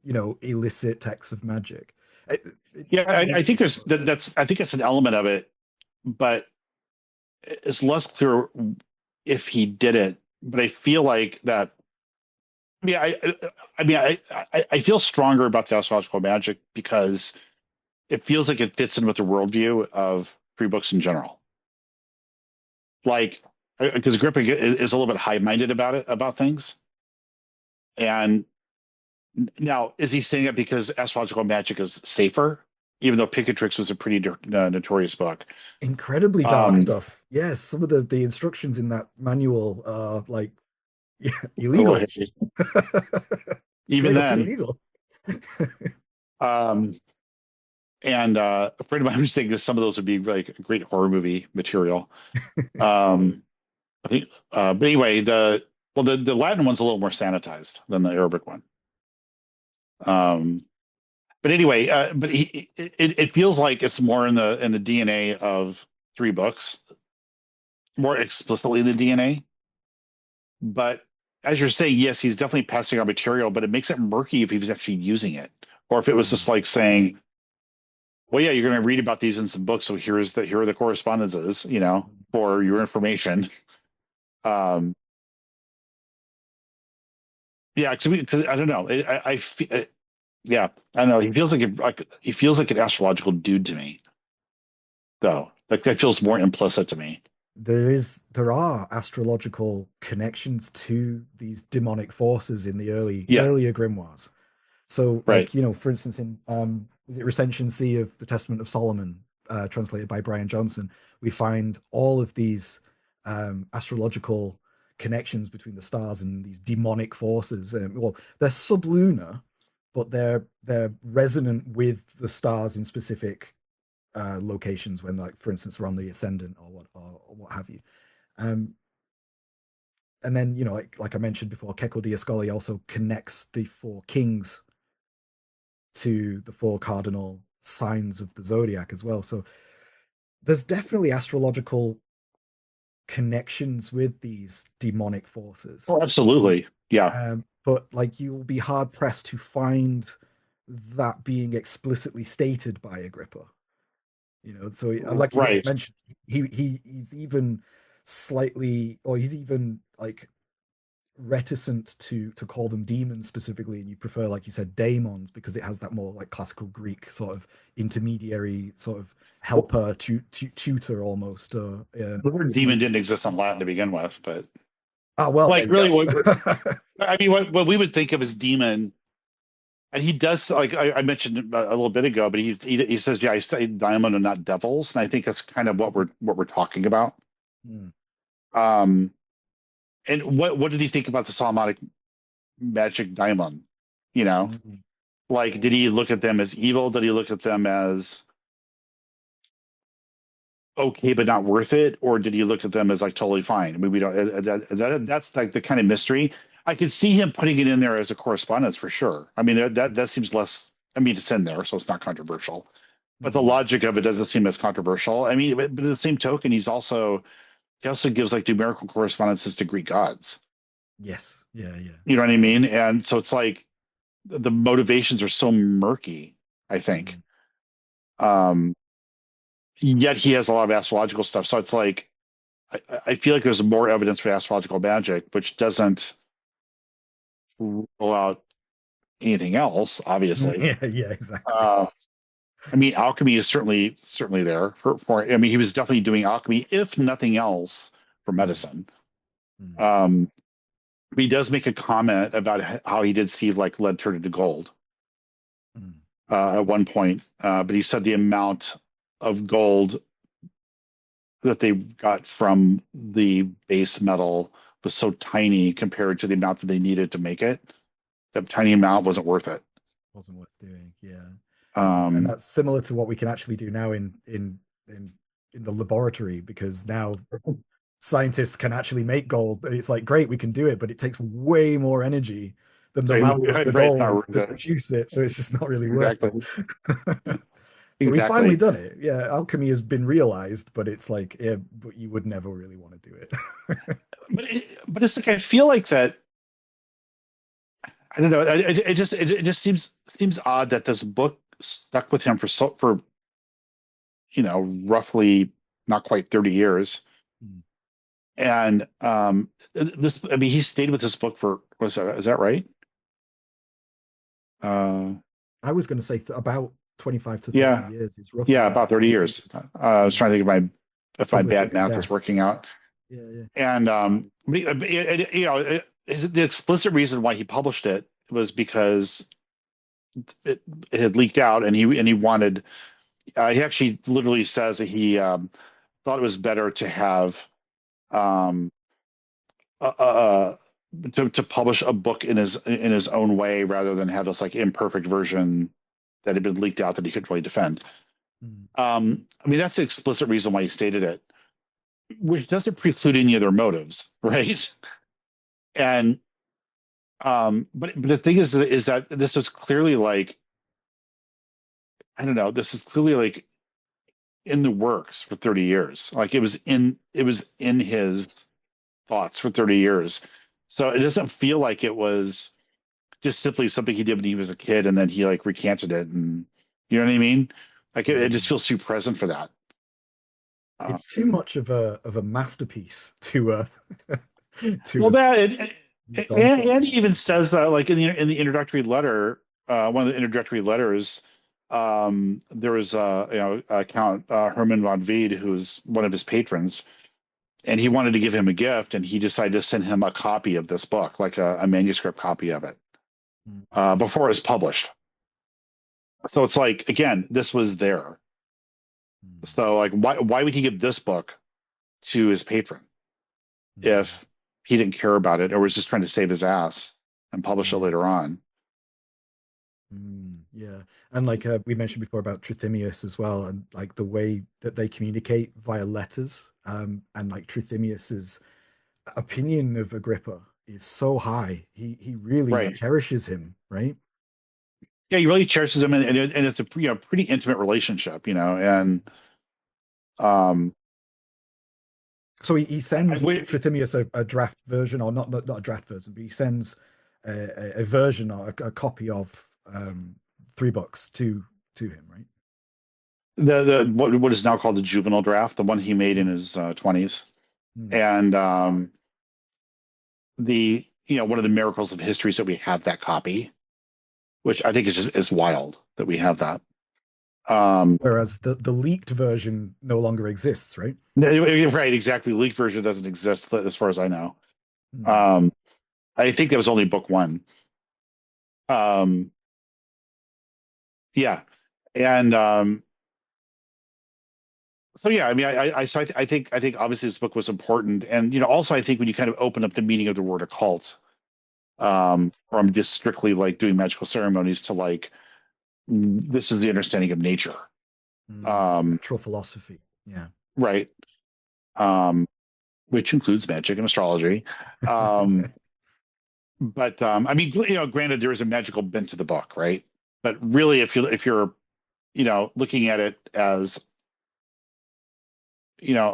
illicit texts of magic. It, it, yeah, I think maybe, there's that's. I think it's an element of it, but it's less clear if he did it. But I feel like that. I mean, I feel stronger about the astrological magic because it feels like it fits in with the worldview of free books in general. Like, because Agrippa is a little bit high-minded about things. And now, is he saying it because astrological magic is safer, even though Picatrix was a pretty notorious book? incredibly dark Um, stuff. Yes, some of the instructions in that manual are like yeah, well, illegal, even straight up then, illegal. um, and a friend of mine was saying that some of those would be like great horror movie material. Um, I think, but anyway, the Latin one's a little more sanitized than the Arabic one. Um, but anyway, but it feels like it's more in the DNA of three books, more explicitly in the DNA. But as you're saying, yes, he's definitely passing on material, but it makes it murky if he was actually using it, or if it was just Mm. like saying, "Well, yeah, you're going to read about these in some books, so here are the correspondences, for your information." Um, Yeah, because I don't know. Yeah, I don't know. He feels like he feels like an astrological dude to me, though. Like that feels more implicit to me. There are astrological connections to these demonic forces in the Yeah, earlier grimoires. So, right. like, for instance, in is it Recension C of the Testament of Solomon, translated by Brian Johnson, we find all of these astrological connections between the stars and these demonic forces. Well, they're sublunar, but they're resonant with the stars in specific locations when, like, for instance, they're on the ascendant or what have you. Um, and then, like I mentioned before, Keiko Diascoli also connects the four kings to the four cardinal signs of the zodiac as well. So there's definitely astrological connections with these demonic forces. Oh, absolutely. Yeah. But like you'll be hard pressed to find that being explicitly stated by Agrippa. So like you Right. mentioned, he's even slightly, or he's even like reticent to call them demons specifically, and you prefer, like you said, daemons, because it has that more like classical Greek sort of intermediary sort of Well, helper tutor almost. the word demon Somebody. didn't exist in Latin to begin with, but Ah, well, there like you really, go. I mean, what we would think of as demon, and he does like I mentioned a little bit ago, but he says, yeah, I say diamond and not devils, and I think that's kind of what we're talking about. Hmm. Um, and what did he think about the Solomonic magic daimon? You know, Hmm. like did he look at them as evil? Did he look at them as okay but not worth it, or did he look at them as like totally fine? I mean, we don't. That's like the kind of mystery. I could see him putting it in there as a correspondence for sure. I mean, that seems less. I mean, it's in there, so it's not controversial. But the Hmm. logic of it doesn't seem as controversial. I mean, but at the same token, he also gives like numerical correspondences to Greek gods. Yes. Yeah. Yeah. You know what I mean? And so it's like the motivations are so murky, I think. Hmm. Um, Yet he has a lot of astrological stuff. So it's like I feel like there's more evidence for astrological magic, which doesn't rule out anything else, obviously. Yeah. Yeah. Exactly. Uh, I mean, alchemy is certainly there I mean, he was definitely doing alchemy, if nothing else, for Hmm. medicine. Hmm. Um, he does make a comment about how he did see like lead turn into gold Hmm. at one point, but he said the amount of gold that they got from the base metal was so tiny compared to the amount that they needed to make it. That tiny amount wasn't worth it. Wasn't worth doing. Yeah. And Um, that's similar to what we can actually do now in the laboratory, because now scientists can actually make gold. It's like, great, we can do it, but it takes way more energy than the so value of the right, it's not gold to worth it. produce it. So it's just not really worth Exactly. it. But we've finally Exactly. done it. Yeah, alchemy has been realized, but it's like, yeah, but you would never really want to do it. But it's like I feel like that. I don't know. It just seems odd that this book stuck with him for roughly not quite 30 years. And this, I mean, he stayed with this book for, is that right? Uh, I was going to say about 25 to 30 yeah, years is roughly yeah, what about 30 years. I was he's trying to think if my published bad before math is death. working out. Yeah, yeah. And the explicit reason why he published it was because it had leaked out, and he wanted. He actually literally says that he thought it was better to have um, uh, uh, to publish a book in his own way rather than have this like imperfect version that had been leaked out that he couldn't really defend. Mm, I mean, that's the explicit reason why he stated it, which doesn't preclude any of their motives, right? And but the thing is that this was clearly like I don't know, this is clearly like in the works for 30 years. Like it was in his thoughts for 30 years. So it doesn't feel like it was just simply something he did when he was a kid and then he like recanted it and you know what I mean? Like it just mm. feels too present for that. Uh, It's too much of a masterpiece to well, have. gone for And it. he even says that, like in the introductory letter, one of the introductory letters, there was a Count Hermann von Wied, who's one of his patrons, and he wanted to give him a gift, and he decided to send him a copy of this book, like a manuscript copy of it, Mm, before it was published. So it's like, again, this was there. mm, So like, why would he give this book to his patron mm, if he didn't care about it or was just trying to save his ass and publish it yeah. later on? Yeah, and like we mentioned before about Trithemius as well, and like the way that they communicate via letters, and like Trithemius's opinion of Agrippa is so high. He really Right. cherishes him, right? Yeah, he really cherishes him, and it's a pretty intimate relationship, and um, So he I, sends Trithemius a draft version, or not a draft version, but he sends a version or a copy of three books to him, right? the what is now called the juvenile draft, the one he made in Mm, his 20s, mm, and the one of the miracles of history is that we have that copy, which I think is wild that we have that. Um, Whereas the leaked version no longer exists, right? right, exactly. Leaked version doesn't exist as far as I know. Mm, Um, I think that was only book one. Um, yeah, and so yeah, I mean, I think obviously this book was important, and also I think when you kind of open up the meaning of the word occult, from just strictly like doing magical ceremonies to like this is the understanding of nature, um, Natural philosophy. Yeah. right? Um, which includes magic and astrology. Um, but I mean, granted, there is a magical bent to the book, right? But really, if you're looking at it as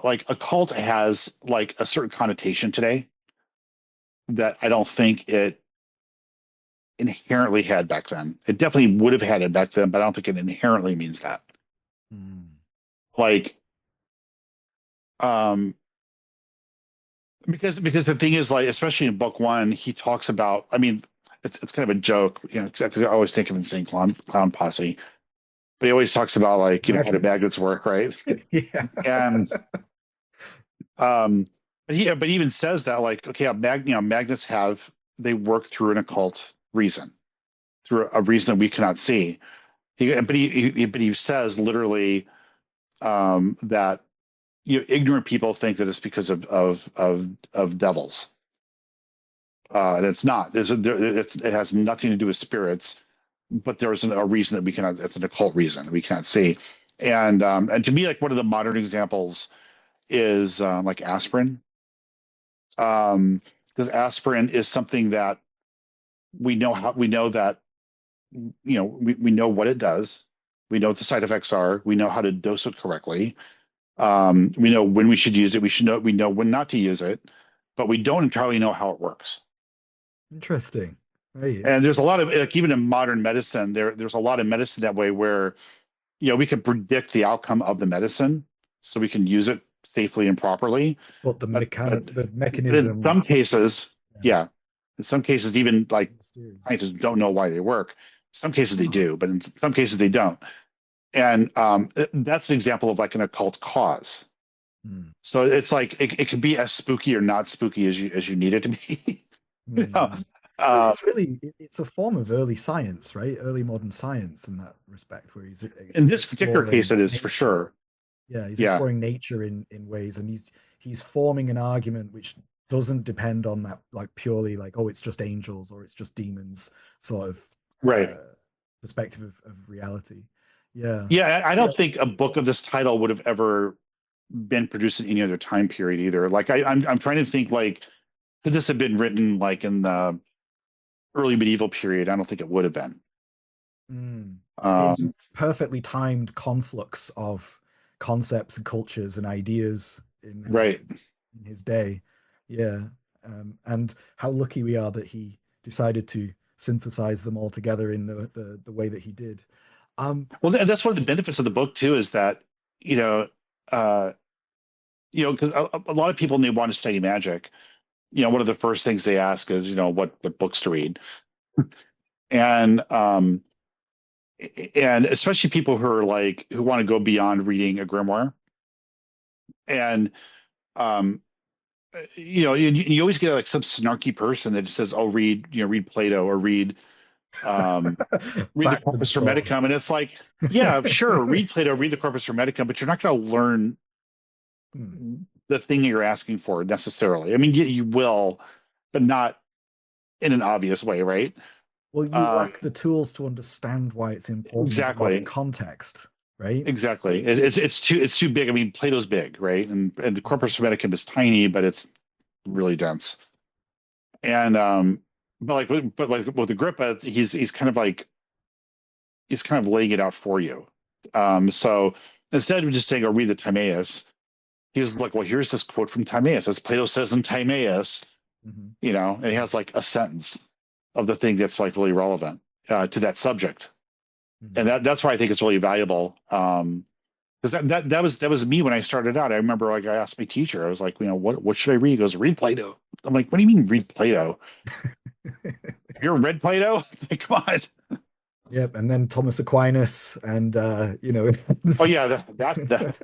like occult has like a certain connotation today that I don't think it inherently had back then. It definitely would have had it back then, but I don't think it inherently means that. Mm, Like, um, because the thing is, like, especially in book one, he talks about. I mean, it's kind of a joke, because I always think of Insane Clown Posse, but he always talks about like how do Magnets. magnets work, right? Yeah. And um, but he even says that like, okay, magnets they work through an occult reason, through a reason that we cannot see. But he says literally, that ignorant people think that it's because of devils, and it's not. It has nothing to do with spirits, but there's a reason that we cannot. It's an occult reason that we can't see, and to me, like one of the modern examples is like aspirin, because aspirin is something that we know that we know what it does. We know what the side effects are. We know how to dose it correctly. We know when we should use it. We know when not to use it, but we don't entirely know how it works. Interesting. Right. And there's a lot of like even in modern medicine, there's a lot of medicine that way where we can predict the outcome of the medicine, so we can use it safely and properly. But But the in mechanism, some cases, yeah, yeah, in some cases even it's like mysterious. scientists don't know why they work. Some cases they Huh. do, but in some cases they don't. And that's an example of like an occult cause. Mm, So it's like it could be as spooky or not spooky as you need it to be. you know? mm. So Uh, it's really it's a form of early science, right? Early modern science in that respect, where in he's this particular case, exploring it is for nature. sure. Yeah, he's Yeah, exploring nature in ways, and he's forming an argument which doesn't depend on that like purely like, oh, it's just angels or it's just demons sort of right. uh perspective of reality. Yeah. Yeah, I Yeah. don't think a book of this title would have ever been produced in any other time period either. Like I'm trying to think like could this have been written like in the early medieval period? I don't think it would have been. Mm. His Um, perfectly timed conflux of concepts and cultures and ideas right. in his day. Yeah. And how lucky we are that he decided to synthesize them all together in the way that he did. Um, Well, that's one of the benefits of the book too, is that you know, uh, because a lot of people they want to study magic. one of the first things they ask is, what books to read. And especially people who are like who want to go beyond reading a grimoire. And um, you always get like some snarky person that just says, "Oh, read Plato or read the Backwards Corpus sword. Hermeticum," and it's like, yeah, sure, read Plato, read the Corpus Hermeticum, but you're not going to learn Hmm. the thing that you're asking for necessarily. I mean, you will, but not in an obvious way, right? Well, you Um, lack the tools to understand why it's important in modern exactly, context, right? exactly. It's too big. I mean, Plato's big, right? And the Corpus Hermeticum is tiny, but it's really dense. And but like with Agrippa, he's kind of laying it out for you. So instead of just saying, "Oh, read the Timaeus," he was like, "Well, here's this quote from Timaeus, as Plato says in Timaeus," Hmm. and he has like a sentence of the thing that's like really relevant to that subject, and Hmm. that's why I think it's really valuable. Because that was me when I started out. I remember like I asked my teacher, I was like, what should I read? He goes, "Read Plato." I'm like, "What do you mean read Plato? Have you ever read Plato?" Like, come on. Yep, and then Thomas Aquinas, and Oh yeah, that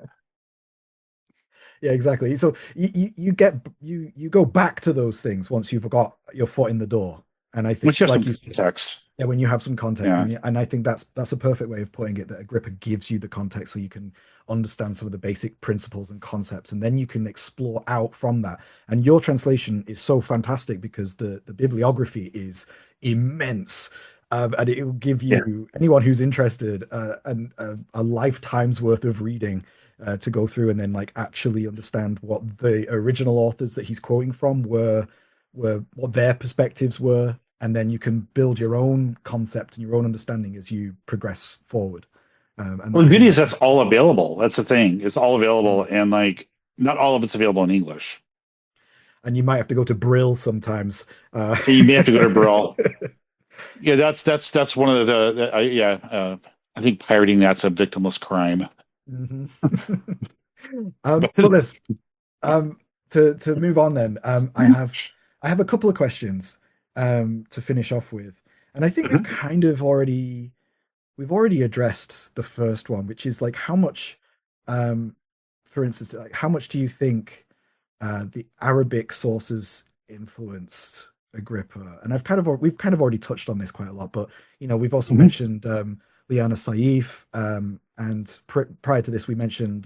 yeah, exactly. So you go back to those things once you've got your foot in the door, and I once you think, have some like you said, context. yeah, when you have some context, Yeah. and I think that's a perfect way of putting it. That Agrippa gives you the context so you can understand some of the basic principles and concepts, and then you can explore out from that. And your translation is so fantastic because the bibliography is immense. And it will give Yeah. you anyone who's interested a lifetime's worth of reading to go through and then like actually understand what the original authors that he's quoting from were what their perspectives were, and then you can build your own concept and your own understanding as you progress forward. And Well, I the think beauty is that's that's all available. That's the thing. It's all available, mm. and like not all of it's available in English. And you might have to go to Brill sometimes. And you may have to go to Braille. Yeah, that's one of yeah. I think pirating that's a victimless crime. Mhm. But But let's to move on then. I have a couple of questions to finish off with, and I think we've already addressed the first one, which is like how much, um, for instance, like how much do you think the Arabic sources influenced Agrippa? And we've kind of already touched on this quite a lot, but we've also Mhm. mentioned Liana Saif, and prior to this we mentioned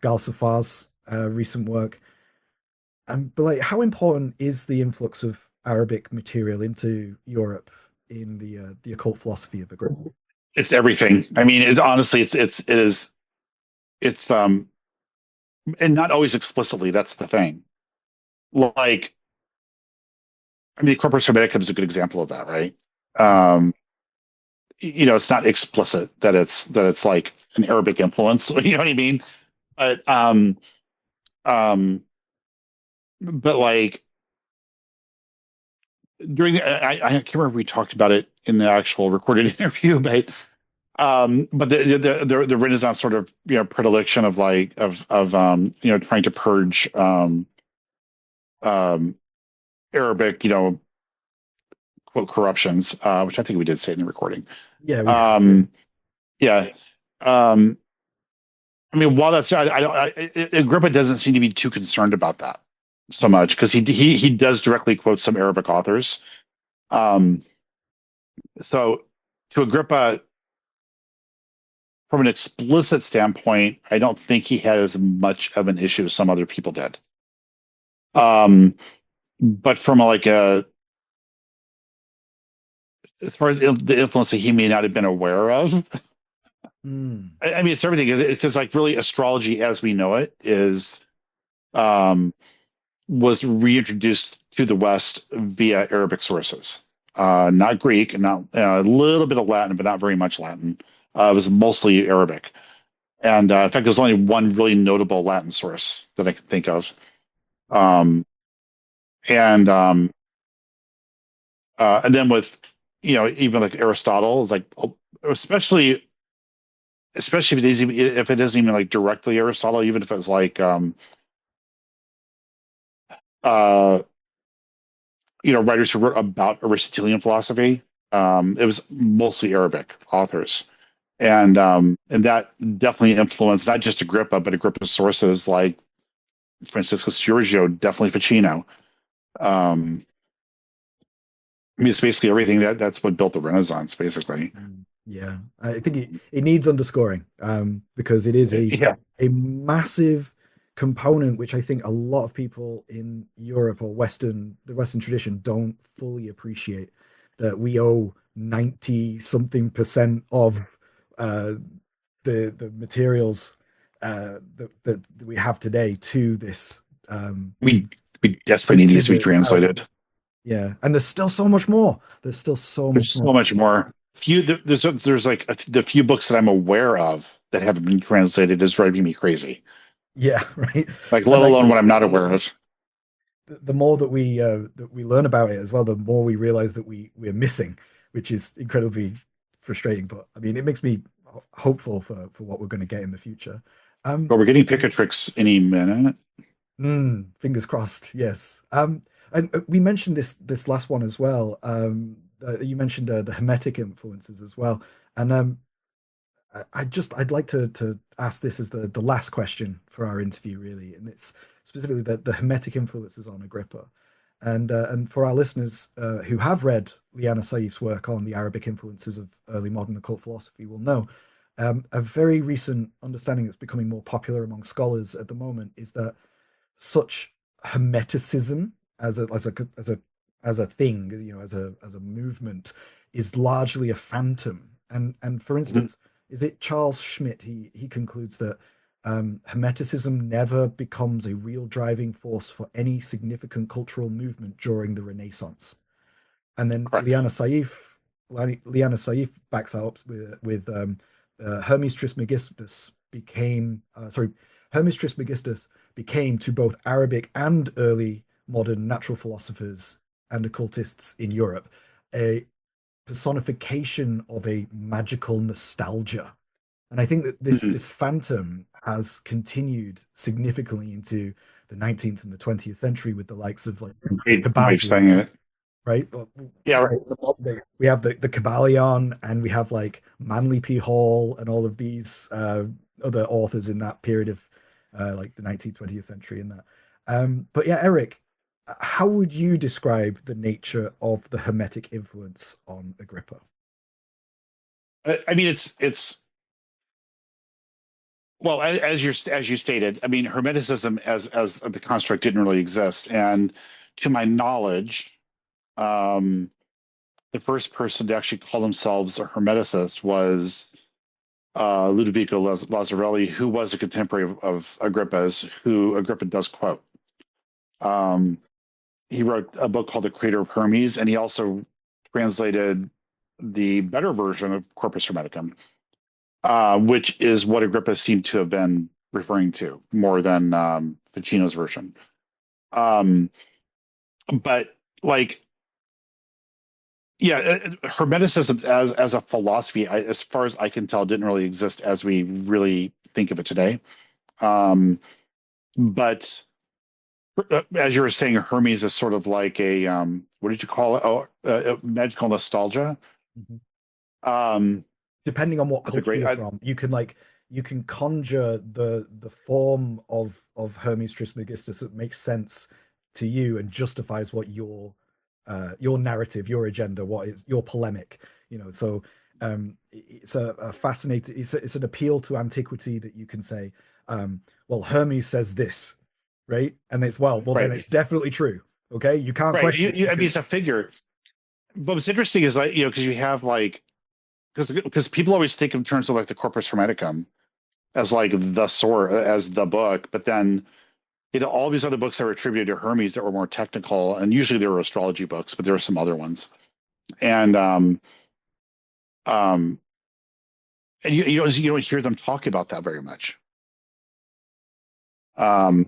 Gal Safar's recent work. But like, how important is the influx of Arabic material into Europe in the occult philosophy of Agrippa? It's everything. I mean, honestly, it's and not always explicitly. That's the thing. Like, I mean, Corpus Hermeticum is a good example of that, right? Mm. Um, it's not explicit that it's like an Arabic influence. You know what I mean? But um, but like I can't remember if we talked about it in the actual recorded interview, but the Renaissance sort of predilection of like of trying to purge um, Arabic quote corruptions, which I think we did say in the recording. Yeah, we have. Yeah. Um, yeah. Um, I mean, while that's I don't Agrippa doesn't seem to be too concerned about that so Mm. much because he does directly quote some Arabic authors. Um, so to Agrippa, from an explicit standpoint, I don't think he had as much of an issue as some other people did. Um, but from like as far as the influence that he may not have been aware of, Mm. I mean, it's everything because like really astrology as we know it is um, was reintroduced to the West via Arabic sources, not Greek, not a little bit of Latin, but not very much Latin. It was mostly Arabic, and in fact, there's only one really notable Latin source that I can think of. Um, and then with even like Aristotle is like especially if it isn't even like directly Aristotle, even if it's like uh writers who wrote about Aristotelian philosophy. It was mostly Arabic authors, and that definitely influenced not just Agrippa, but Agrippa's sources like Francisco Giorgio, definitely Ficino. Um, I mean, it's basically everything that's what built the Renaissance, basically. Yeah, I think it needs underscoring because it is Yeah, a massive component which I think a lot of people in Europe or the Western tradition don't fully appreciate that we owe 90 something percent of uh, the materials that we have today to this we we desperately need to these to be the Arabic. translated. Yeah, and there's still so much more. There's still so There's much more. so much more. There's like the few books that I'm aware of that haven't been translated is driving me crazy. Yeah, right. Like, And let like alone what I'm not aware of. the more that we learn about it as well, the more we realize that we're missing, which is incredibly frustrating. But I mean, it makes me hopeful for what we're going to get in the future. Um, But we're getting Picatrix any minute. Fingers crossed. Yes. And we mentioned this last one as well. You mentioned the Hermetic influences as well, and I'd like to ask this as the last question for our interview, really, and it's specifically the Hermetic influences on Agrippa, and for our listeners who have read Liana Saif's work on the Arabic influences of early modern occult philosophy will know a very recent understanding that's becoming more popular among scholars at the moment is that such hermeticism as a thing, as a movement, is largely a phantom. And for Mhm. instance, is it Charles Schmidt? He concludes that hermeticism never becomes a real driving force for any significant cultural movement during the Renaissance. And then Correct. Liana Saif backs that up with Hermes Trismegistus became Hermes Trismegistus became to both Arabic and early modern natural philosophers and occultists in Europe a personification of a magical nostalgia. And I think that Mhm. this phantom has continued significantly into the 19th and the 20th century with the likes of like the Great way of Kabbalah, saying it. right? Yeah, right. We have the Kabbalion, and we have like Manly P. Hall and all of these other authors in that period of like the 19th, 20th century and that. But yeah, Eric, how would you describe the nature of the Hermetic influence on Agrippa? I mean, it's well, as you stated. I mean, Hermeticism as the construct didn't really exist, and to my knowledge, um, the first person to actually call themselves a Hermeticist was Ludovico Lazzarelli, who was a contemporary of Agrippa's, who Agrippa does quote. Um, he wrote a book called The Creator of Hermes, and he also translated the better version of Corpus Hermeticum, which is what Agrippa seemed to have been referring to more than Ficino's version. Um, but like, yeah, Hermeticism as a philosophy, as far as I can tell, didn't really exist as we really think of it today. Um, but as you were saying, Hermes is sort of like a what did you call it? Oh, magical nostalgia. Mhm. Um, Depending on what that's a culture great. you're from, you can conjure the form of Hermes Trismegistus that makes sense to you and justifies what your narrative, your agenda, what is your polemic, So it's a fascinating. It's an appeal to antiquity that you can say, well, Hermes says this, right? And it's well, then Right, it's definitely true. Okay, you can't right. question it I mean, it's because a figure. But what's interesting is like because you have like because people always think in terms of like the Corpus Hermeticum as like the sort as the book, but then all these other books that were attributed to Hermes that were more technical, and usually they were astrology books, but there were some other ones, and um, and you don't hear them talk about that very much. Um,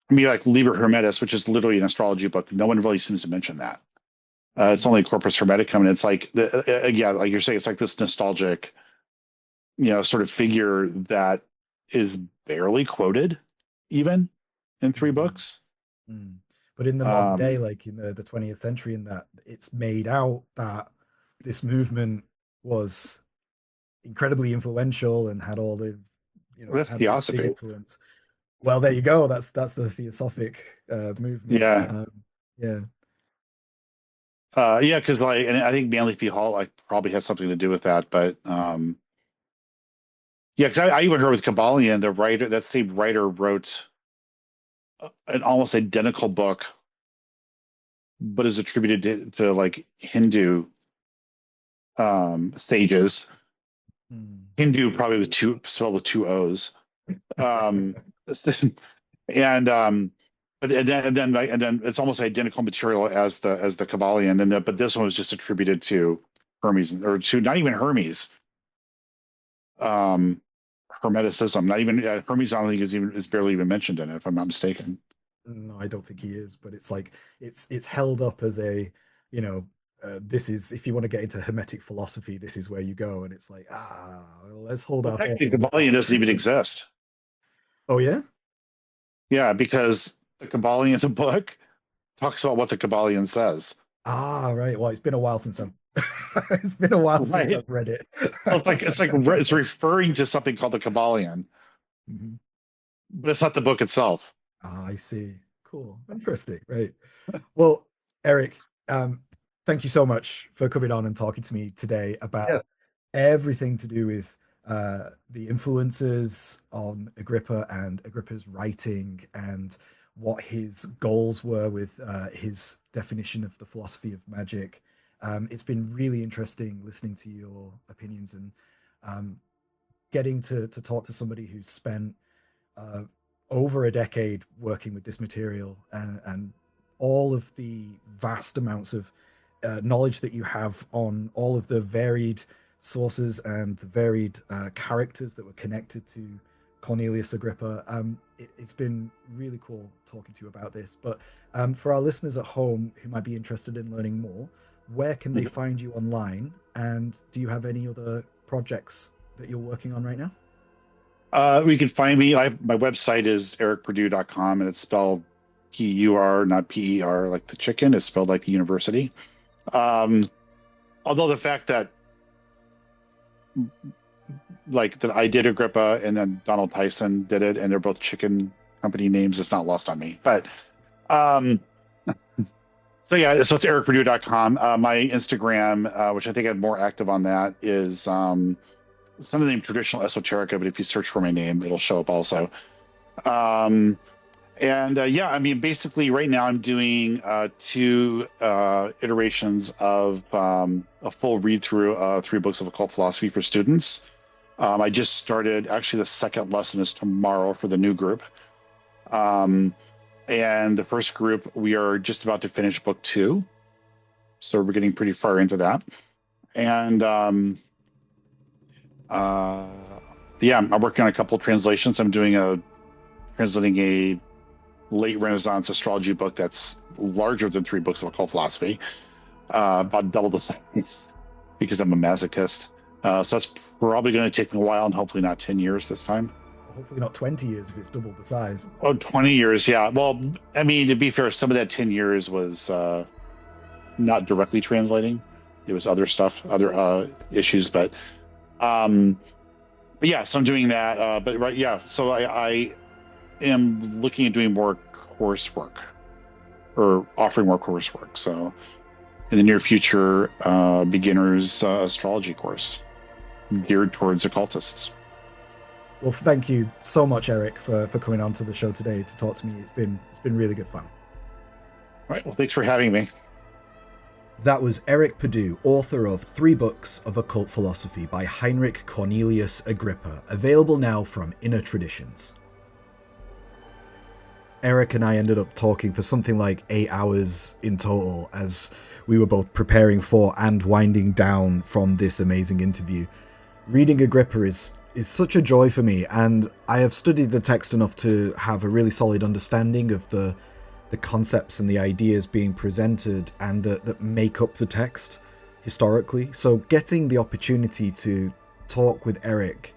I mean, like Liber Hermetis, which is literally an astrology book, no one really seems to mention that. It's only Corpus Hermeticum, and it's like yeah, like you're saying, it's like this nostalgic, sort of figure that is barely quoted, even in three Mm, books. mm. But in the modern day, Um, like in the 20th century, in that it's made out that this movement was incredibly influential and had all the, that's had this big theosophy. influence. Well, there you go. That's the theosophic movement. Yeah. Yeah. Yeah, because like, and I think Manly P. Hall like probably has something to do with that. But yeah, because I even heard with Kabbalion, the writer, that same writer wrote an almost identical book, but is attributed to like Hindu sages. Hmm. Hindu probably with two spelled with two O's. Um, and and then it's almost identical material as the Kabbalion, but this one was just attributed to Hermes, or to not even Hermes, um, Hermeticism. Not even Hermes. I don't think is barely even mentioned in it, if I'm not mistaken. No, I don't think he is, but it's like it's held up as a, you know, this is, if you want to get into Hermetic philosophy, this is where you go, and it's like, well, let's hold Well, our technically, horses a Kabbalion doesn't even bit. exist. Oh yeah. Yeah, because the Kabbalion, the book, talks about what the Kabbalion says. Right. Well, it's been a while since I've it's been a while since Right. I've read it. So it's referring to something called the Kabbalion, Mhm. but it's not the book itself. I see. Cool. Interesting. Right. Well, Eric, thank you so much for coming on and talking to me today Yeah. about everything to do with the influences on Agrippa and Agrippa's writing and what his goals were with his definition of the philosophy of magic. It's been really interesting listening to your opinions and um, getting to talk to somebody who's spent uh, over a decade working with this material and all of the vast amounts of knowledge that you have on all of the varied sources and the varied characters that were connected to Cornelius Agrippa. It's been really cool talking to you about this. But for our listeners at home who might be interested in learning more, where can they find you online? And do you have any other projects that you're working on right now? You can find me. My website is ericpurdue.com, and it's spelled Pur, not PER, like the chicken. It's spelled like the university. Um, Although the fact that I did Agrippa and then Donald Tyson did it, and they're both chicken company names, is not lost on me. But um, so yeah, so it's ericpurdue.com. My Instagram, which I think I'm more active on that, is some of the name Traditional Esoterica, but if you search for my name, it'll show up also. Um, and yeah, I mean, basically, right now I'm doing two iterations of a full read through three books of occult philosophy for students. I just started, actually, the second lesson is tomorrow for the new group. And the first group, we are just about to finish book two. So we're getting pretty far into that. And uh, yeah, I'm working on a couple of translations. I'm translating a late Renaissance astrology book that's larger than three books of occult philosophy, about double the size, because I'm a masochist. So that's probably going to take me a while, and hopefully not 10 years this time. Hopefully not 20 years if it's double the size. Oh, 20 years, yeah. Well, I mean, to be fair, some of that 10 years was not directly translating. It was other stuff, other issues, um, but yeah, so I'm doing that. But right, yeah, so I am looking at doing more coursework, or offering more coursework. So in the near future, beginners astrology course geared towards occultists. Well, thank you so much, Eric, for coming on to the show today to talk to me. It's been really good fun. All right. Well, thanks for having me. That was Eric Purdue, author of 3 Books of Occult Philosophy by Heinrich Cornelius Agrippa, available now from Inner Traditions. Eric and I ended up talking for something like 8 hours in total as we were both preparing for and winding down from this amazing interview. Reading Agrippa is such a joy for me, and I have studied the text enough to have a really solid understanding of the concepts and the ideas being presented and that make up the text historically. So getting the opportunity to talk with Eric,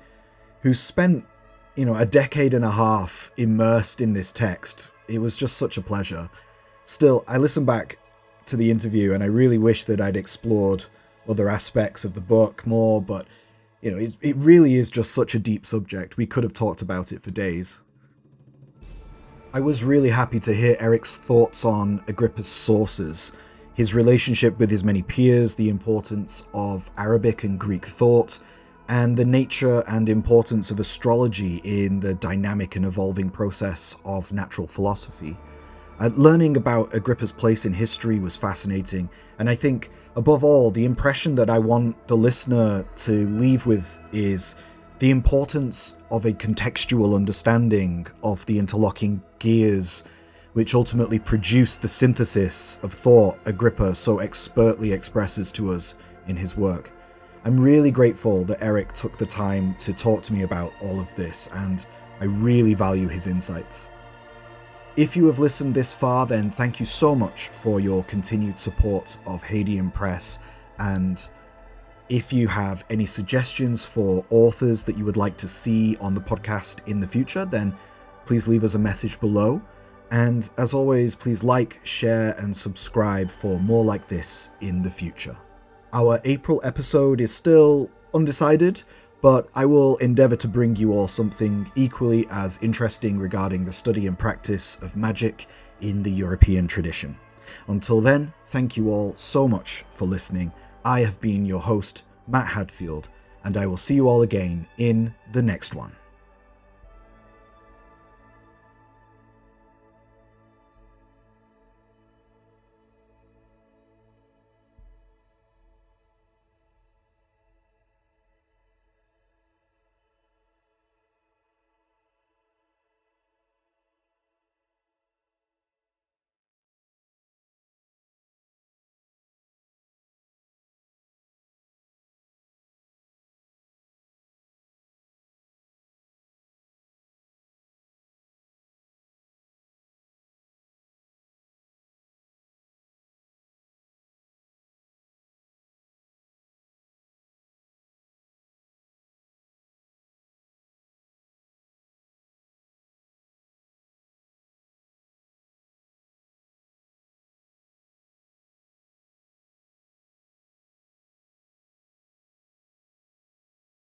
who spent, a decade and a half immersed in this text, it was just such a pleasure. Still, I listened back to the interview and I really wish that I'd explored other aspects of the book more, but it really is just such a deep subject. We could have talked about it for days. I was really happy to hear Eric's thoughts on Agrippa's sources, his relationship with his many peers, the importance of Arabic and Greek thought, and the nature and importance of astrology in the dynamic and evolving process of natural philosophy. Learning about Agrippa's place in history was fascinating, and I think, above all, the impression that I want the listener to leave with is the importance of a contextual understanding of the interlocking gears which ultimately produce the synthesis of thought Agrippa so expertly expresses to us in his work. I'm really grateful that Eric took the time to talk to me about all of this, and I really value his insights. If you have listened this far, then thank you so much for your continued support of Hadean Press, and if you have any suggestions for authors that you would like to see on the podcast in the future, then please leave us a message below. And as always, please like, share, and subscribe for more like this in the future. Our April episode is still undecided, but I will endeavour to bring you all something equally as interesting regarding the study and practice of magic in the European tradition. Until then, thank you all so much for listening. I have been your host, Matt Hadfield, and I will see you all again in the next one.